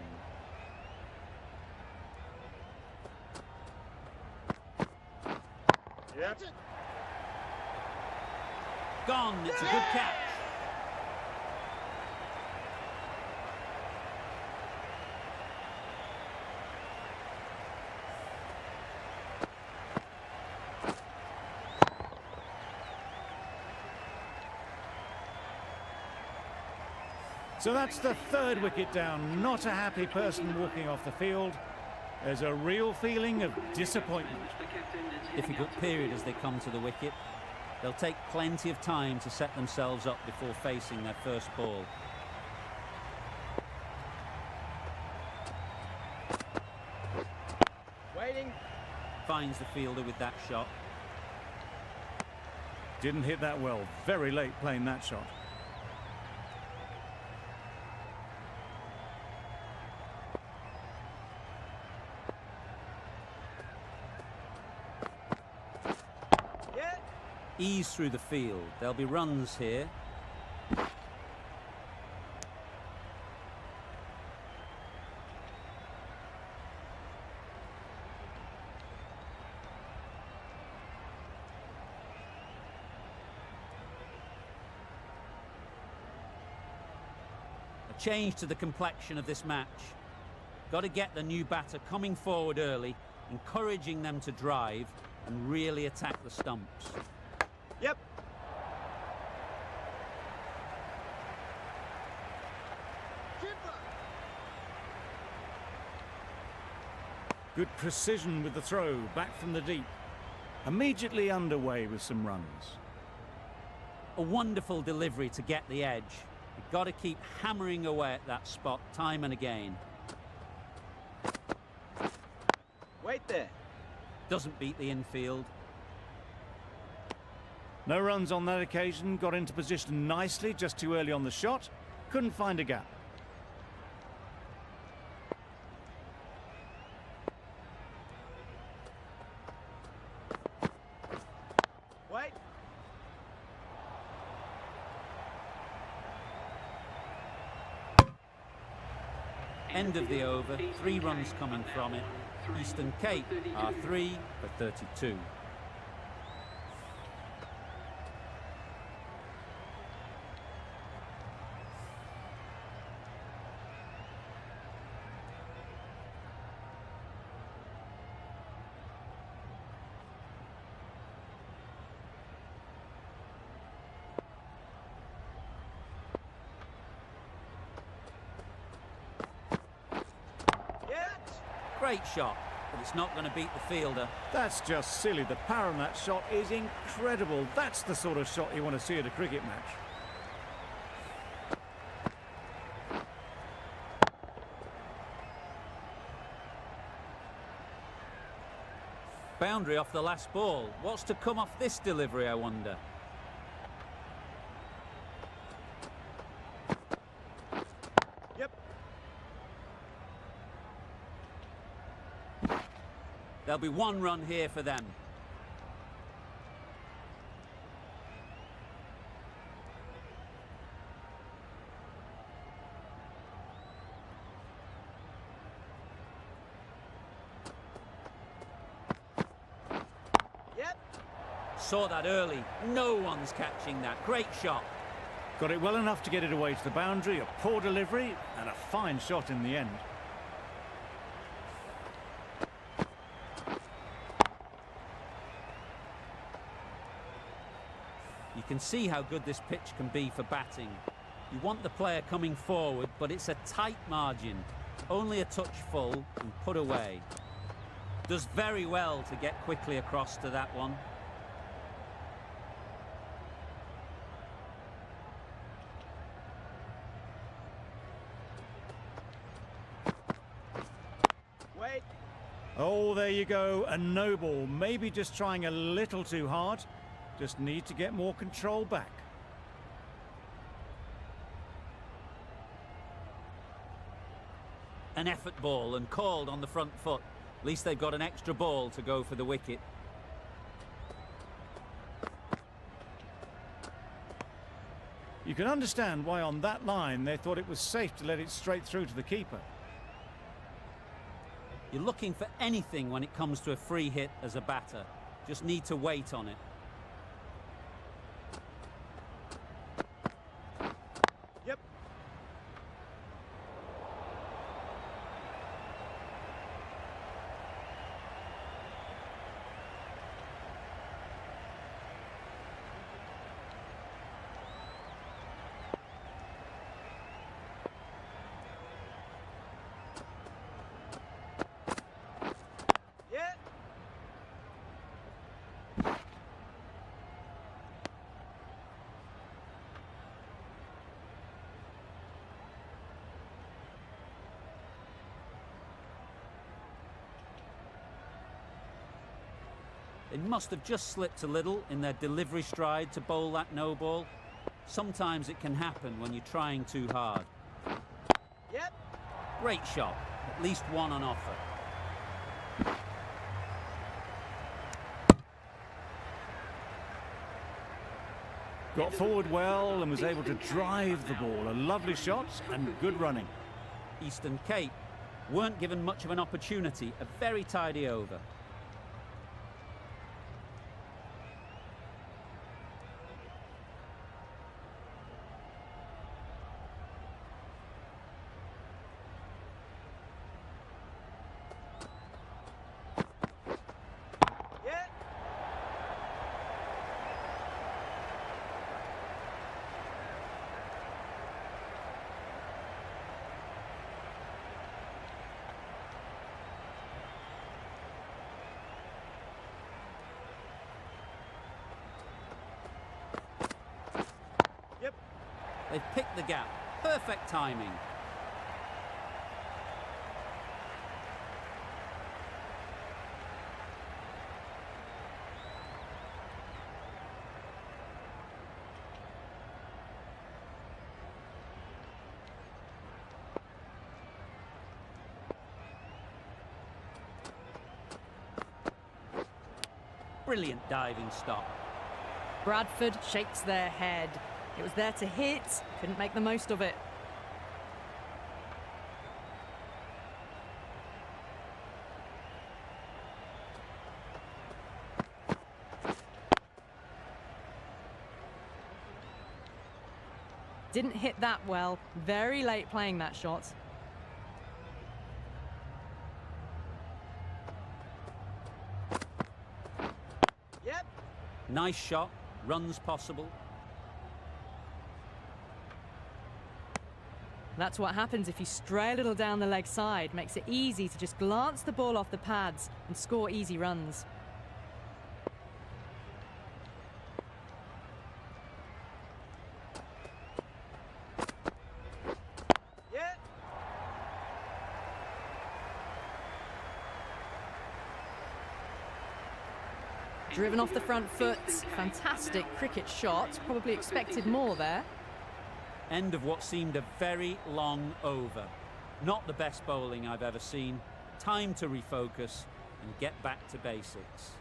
Yep. Gone, it's a good catch. So that's the third wicket down. Not a happy person walking off the field. There's a real feeling of disappointment. Difficult period as they come to the wicket. They'll take plenty of time to set themselves up before facing their first ball. Waiting. Finds the fielder with that shot. Didn't hit that well. Very late playing that shot. Yeah. Ease through the field. There'll be runs here. A change to the complexion of this match. Got to get the new batter coming forward early, encouraging them to drive and really attack the stumps. Yep. Good precision with the throw, back from the deep. Immediately underway with some runs. A wonderful delivery to get the edge. You've got to keep hammering away at that spot time and again. Wait there. Doesn't beat the infield. No runs on that occasion. Got into position nicely, just too early on the shot. Couldn't find a gap. Wait. End of the over. 3 runs coming from it. Eastern Cape are 3 for 32. Great shot, but it's not going to beat the fielder. That's just silly. The power on that shot is incredible. That's the sort of shot you want to see at a cricket match. Boundary off the last ball. What's to come off this delivery, I wonder? Yep. There'll be 1 run here for them. Yep. Saw that early. No one's catching that. Great shot. Got it well enough to get it away to the boundary. A poor delivery and a fine shot in the end. You can see how good this pitch can be for batting. You want the player coming forward, but it's a tight margin. Only a touch full and put away. Does very well to get quickly across to that one. Wait. Oh, there you go. A no ball. Maybe just trying a little too hard. Just need to get more control back. An effort ball and called on the front foot. At least they've got an extra ball to go for the wicket. You can understand why on that line they thought it was safe to let it straight through to the keeper. You're looking for anything when it comes to a free hit as a batter. Just need to wait on it. Yep. They must have just slipped a little in their delivery stride to bowl that no ball. Sometimes it can happen when you're trying too hard. Yep. Great shot, at least one on offer. Got forward well and was able to drive the ball. A lovely shot and good running. Eastern Cape weren't given much of an opportunity. A very tidy over. Yeah. Yep. They've picked the gap. Perfect timing. Brilliant diving stop. Bradford shakes their head. It was there to hit, couldn't make the most of it. Didn't hit that well. Very late playing that shot. Yep. Nice shot. Runs possible. That's what happens if you stray a little down the leg side. Makes it easy to just glance the ball off the pads and score easy runs. Yeah. Driven off the front foot. Fantastic cricket shot. Probably expected more there. End of what seemed a very long over. Not the best bowling I've ever seen. Time to refocus and get back to basics.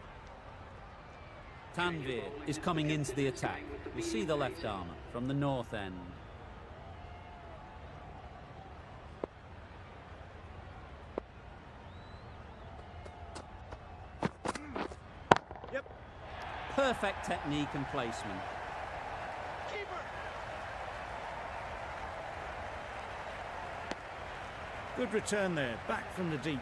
Tanvir is coming into the attack. We'll see the left armour from the north end. Yep. Perfect technique and placement. Keeper. Good return there, back from the deep.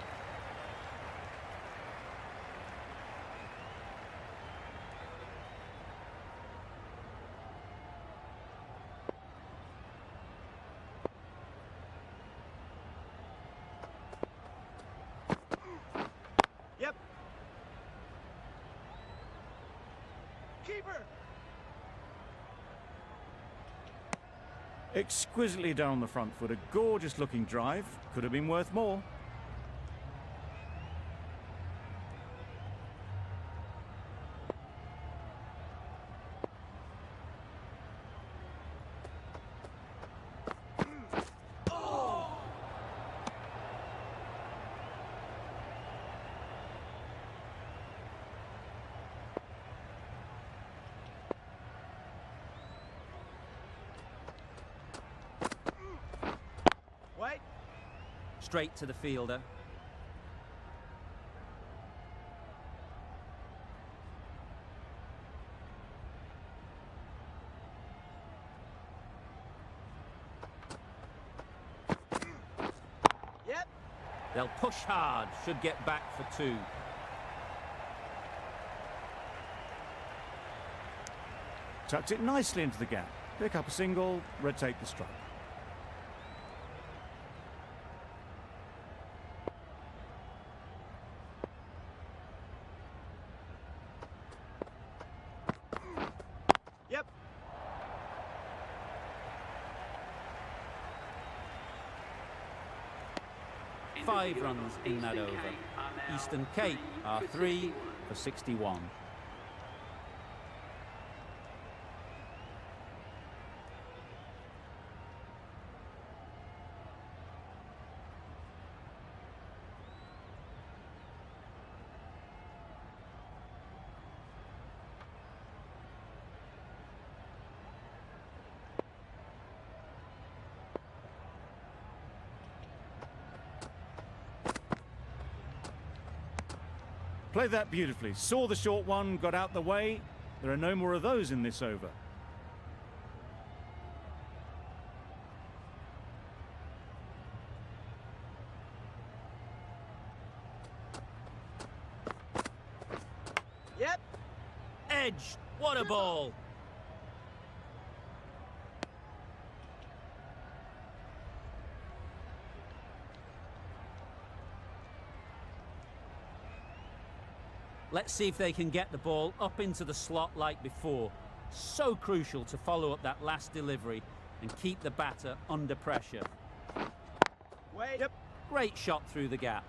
Yep. Keeper. Exquisitely done on the front foot. A gorgeous looking drive. Could have been worth more. Wait. Straight to the fielder. Yep. They'll push hard, should get back for two. Tucked it nicely into the gap. Pick up a single, rotate the strike. Yep. 5 runs in that over. Eastern Cape are 3 for 61. Played that beautifully. Saw the short one, got out the way. There are no more of those in this over. Yep. Edge. What a ball. Let's see if they can get the ball up into the slot like before. So crucial to follow up that last delivery and keep the batter under pressure. Wait. Yep. Great shot through the gap.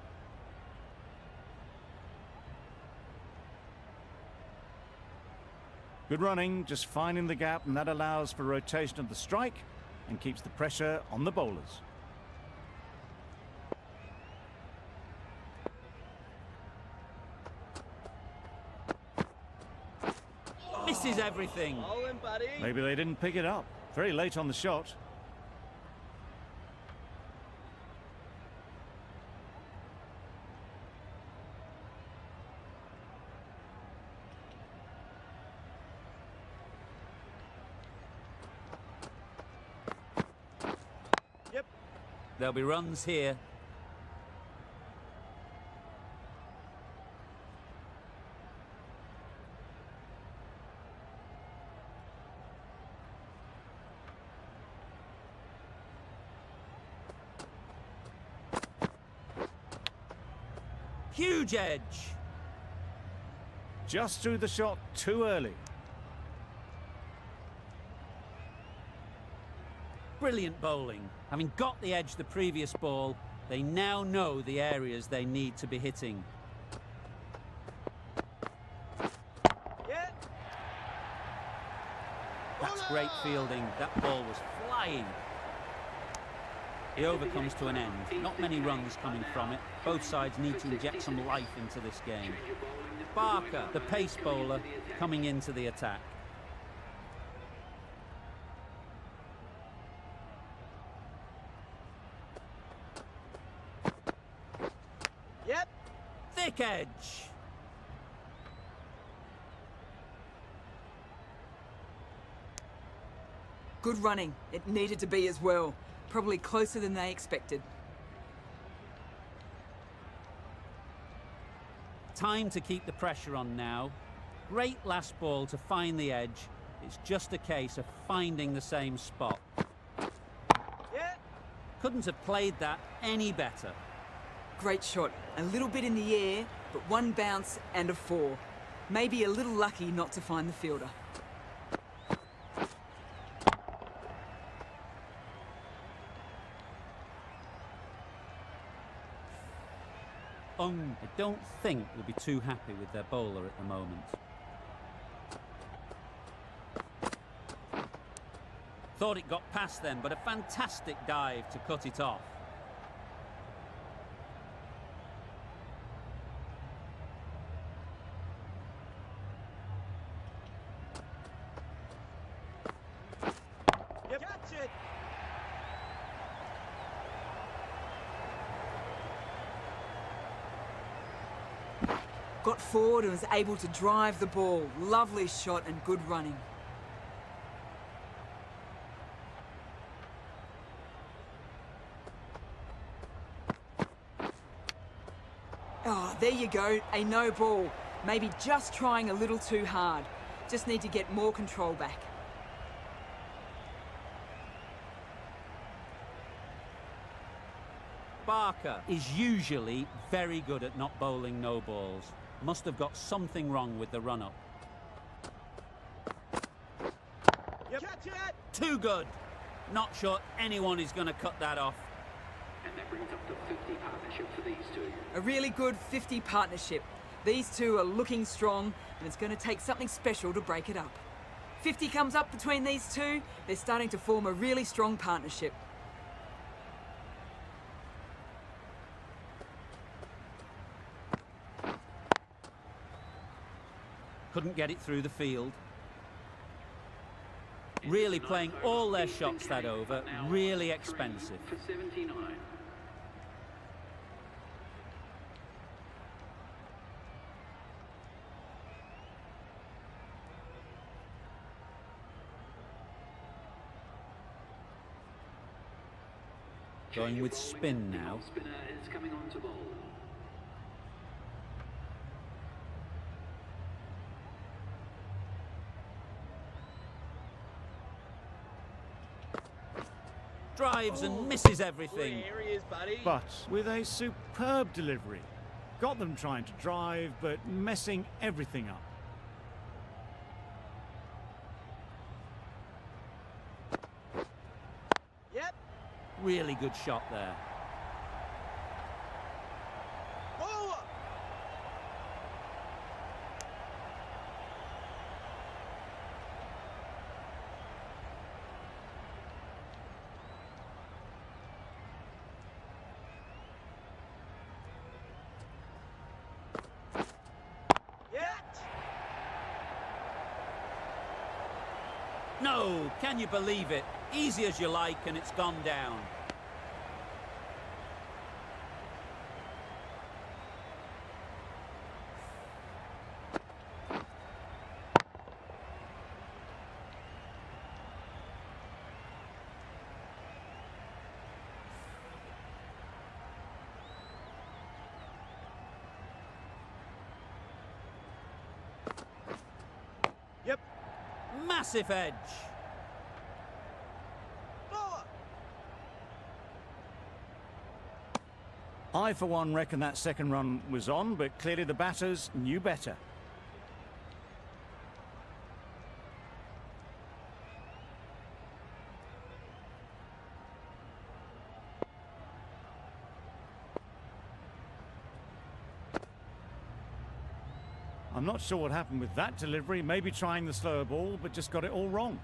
Good running, just finding the gap, and that allows for rotation of the strike and keeps the pressure on the bowlers. Misses everything. All in, buddy. Maybe they didn't pick it up. Very late on the shot. Yep. There'll be runs here. Huge edge. Just threw the shot too early. Brilliant bowling. Having got the edge the previous ball, they now know the areas they need to be hitting. Yeah. That's great fielding. That ball was flying. The over comes to an end. Not many runs coming from it. Both sides need to inject some life into this game. Barker, the pace bowler, coming into the attack. Yep. Thick edge. Good running. It needed to be as well. Probably closer than they expected. Time to keep the pressure on now. Great last ball to find the edge. It's just a case of finding the same spot. Yeah. Couldn't have played that any better. Great shot. A little bit in the air, but one bounce and a 4. Maybe a little lucky not to find the fielder. I don't think we'll be too happy with their bowler at the moment. Thought it got past them, but a fantastic dive to cut it off. Yep. Catch it. Got forward and was able to drive the ball. Lovely shot and good running. Oh, there you go. A no ball. Maybe just trying a little too hard. Just need to get more control back. Barker is usually very good at not bowling no balls. Must have got something wrong with the run-up. Yep. Catch it. Too good. Not sure anyone is going to cut that off. And that brings up the 50 partnership for these two. A really good 50 partnership. These two are looking strong, and it's going to take something special to break it up. 50 comes up between these two. They're starting to form a really strong partnership. Couldn't get it through the field. Really playing all their shots that over. Really expensive. For 79. going with spin now. Spinner is coming on to bowl. Drives and misses everything. Here he is, buddy. But with a superb delivery. Got them trying to drive, but messing everything up. Yep. Really good shot there. Forward. Yet. No, can you believe it? Easy as you like, and it's gone down. Yep. Massive edge. Forward. I, for one, reckon that second run was on, but clearly the batters knew better. I'm not sure what happened with that delivery. Maybe trying the slower ball, but just got it all wrong.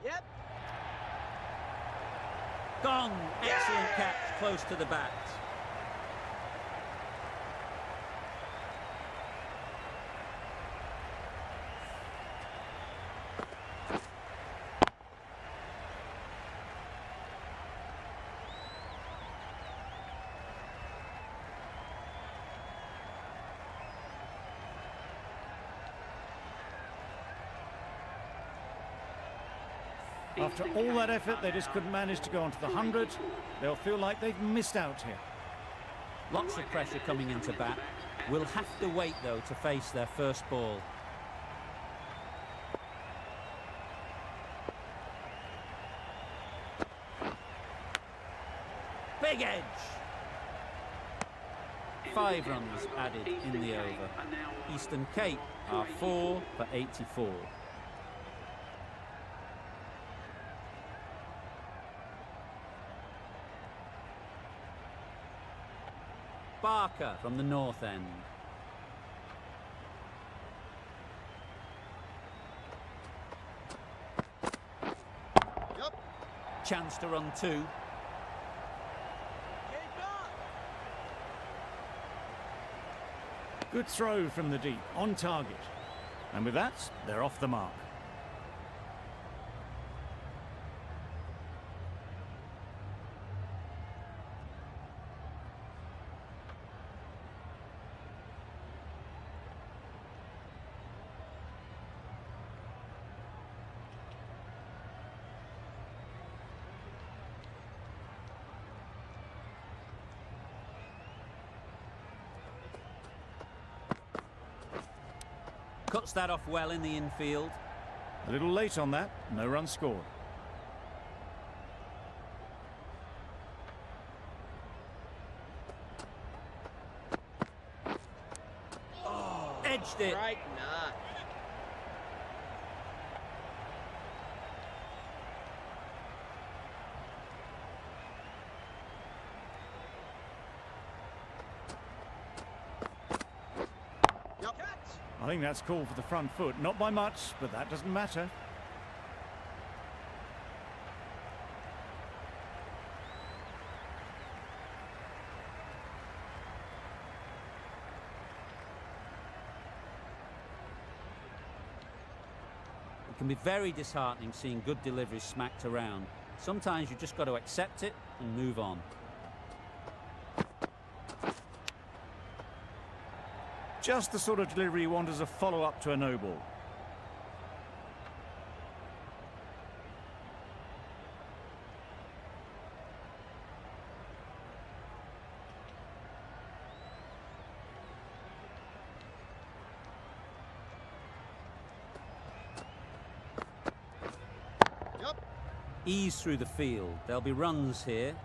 Yep. Gone. Excellent catch, close to the bat. After all that effort, they just couldn't manage to go onto the 100. They'll feel like they've missed out here. Lots of pressure coming into bat. Will have to wait, though, to face their first ball. Big edge. 5 runs added in the over. Eastern Cape are 4 for 84. Barker from the north end. Yep. Chance to run 2. Keep on. Good throw from the deep, on target. And with that, they're off the mark. Cuts that off well in the infield. A little late on that, no run scored. Edged it. Right, nah. Yep. Catch. I think that's called for the front foot. Not by much, but that doesn't matter. It can be very disheartening seeing good deliveries smacked around. Sometimes you just got to accept it and move on. Just the sort of delivery you want as a follow-up to a no ball. Yup. Ease through the field. There'll be runs here.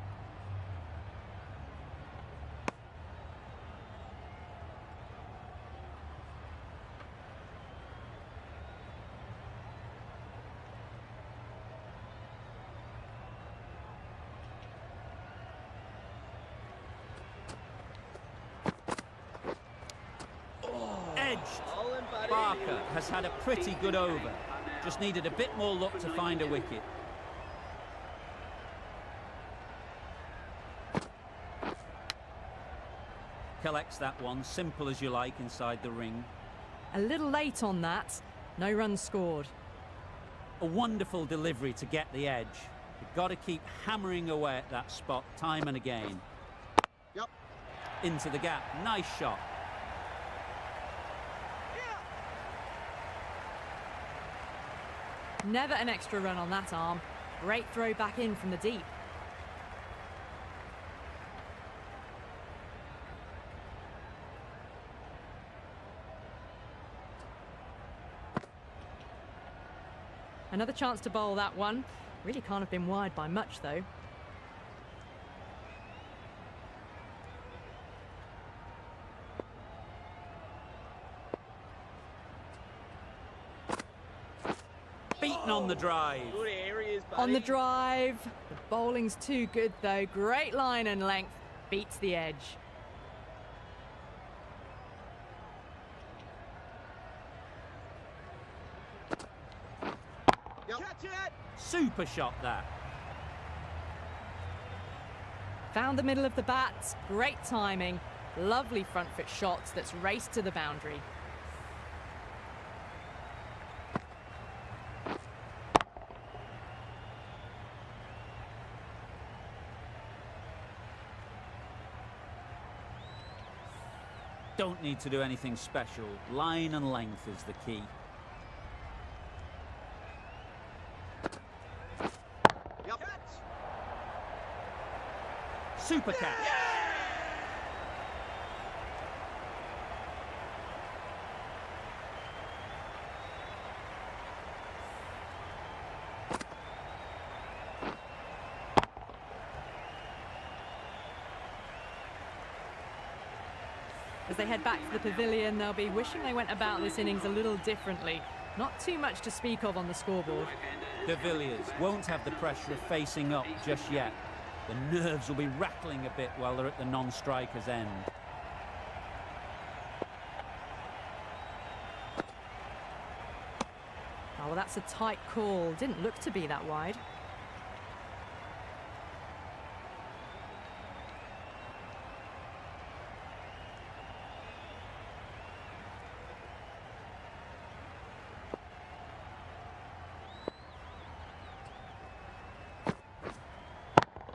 Edged. Bowling, buddy. Barker has had a pretty good over. Just needed a bit more luck to find a wicket. Collects that one, simple as you like, inside the ring. A little late on that. No runs scored. A wonderful delivery to get the edge. You've got to keep hammering away at that spot time and again. Yup. Into the gap. Nice shot. Never an extra run on that arm. Great throw back in from the deep. Another chance to bowl that one. Really can't have been wide by much though. Beaten on the drive. Good areas, buddy. On the drive. The bowling's too good though. Great line and length. Beats the edge. Yup. Catch it. Super shot that. Found the middle of the bat. Great timing. Lovely front foot shots that's raced to the boundary. Don't need to do anything special. Line and length is the key. Yup. Catch. Super catch. As they head back to the pavilion, they'll be wishing they went about this innings a little differently. Not too much to speak of on the scoreboard. De Villiers won't have the pressure of facing up just yet. The nerves will be rattling a bit while they're at the non-striker's end. Oh, well, that's a tight call. Didn't look to be that wide.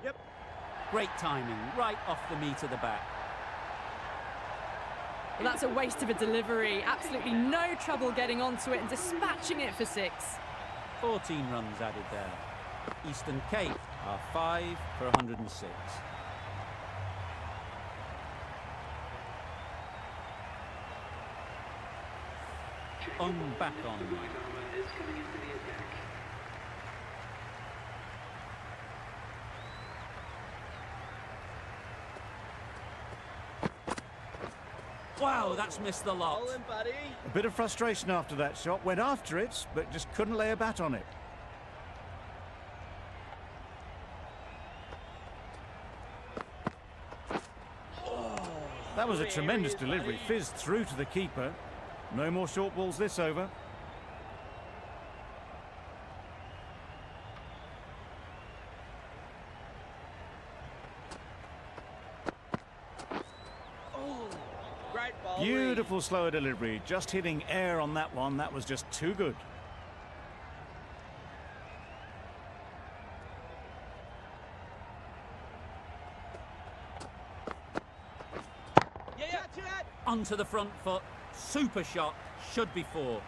Yep. Great timing, right off the meat of the bat. Well, that's a waste of a delivery. Absolutely no trouble getting onto it and dispatching it for 6. 14 runs added there. Eastern Cape are 5 for 106. On back on. is coming into the attack. Wow, that's missed the lot. Bowling, buddy. A bit of frustration after that shot. Went after it, but just couldn't lay a bat on it. That was a tremendous delivery. Fizzed through to the keeper. No more short balls this over. Great bowling. Beautiful slower delivery. Just hitting air on that one. That was just too good. Yeah, yeah. Catch it. onto the front foot. Super shot. Should be 4.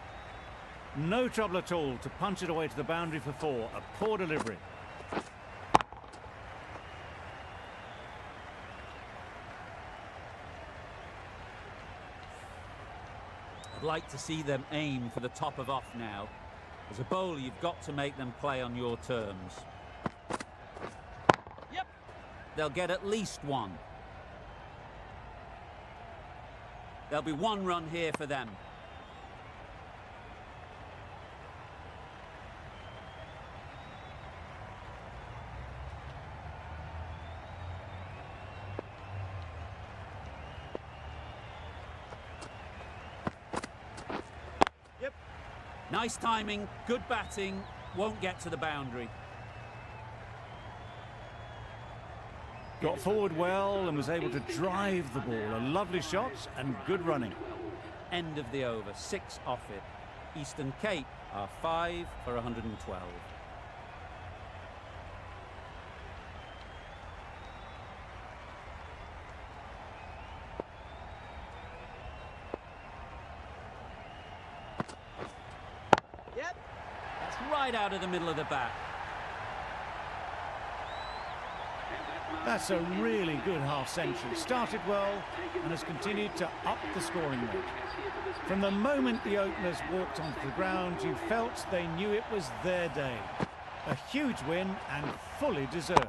No trouble at all to punch it away to the boundary for 4. A poor delivery. I'd like to see them aim for the top of off now. As a bowler, you've got to make them play on your terms. Yep. They'll get at least 1. There'll be 1 run here for them. Yep. Nice timing, good batting, won't get to the boundary. Got forward well and was able to drive the ball. A lovely shot and good running. End of the over, 6 off it. Eastern Cape are 5 for 112. Yep. That's right out of the middle of the bat. That's a really good half-century. Started well and has continued to up the scoring rate. From the moment the openers walked onto the ground, you felt they knew it was their day. A huge win and fully deserved.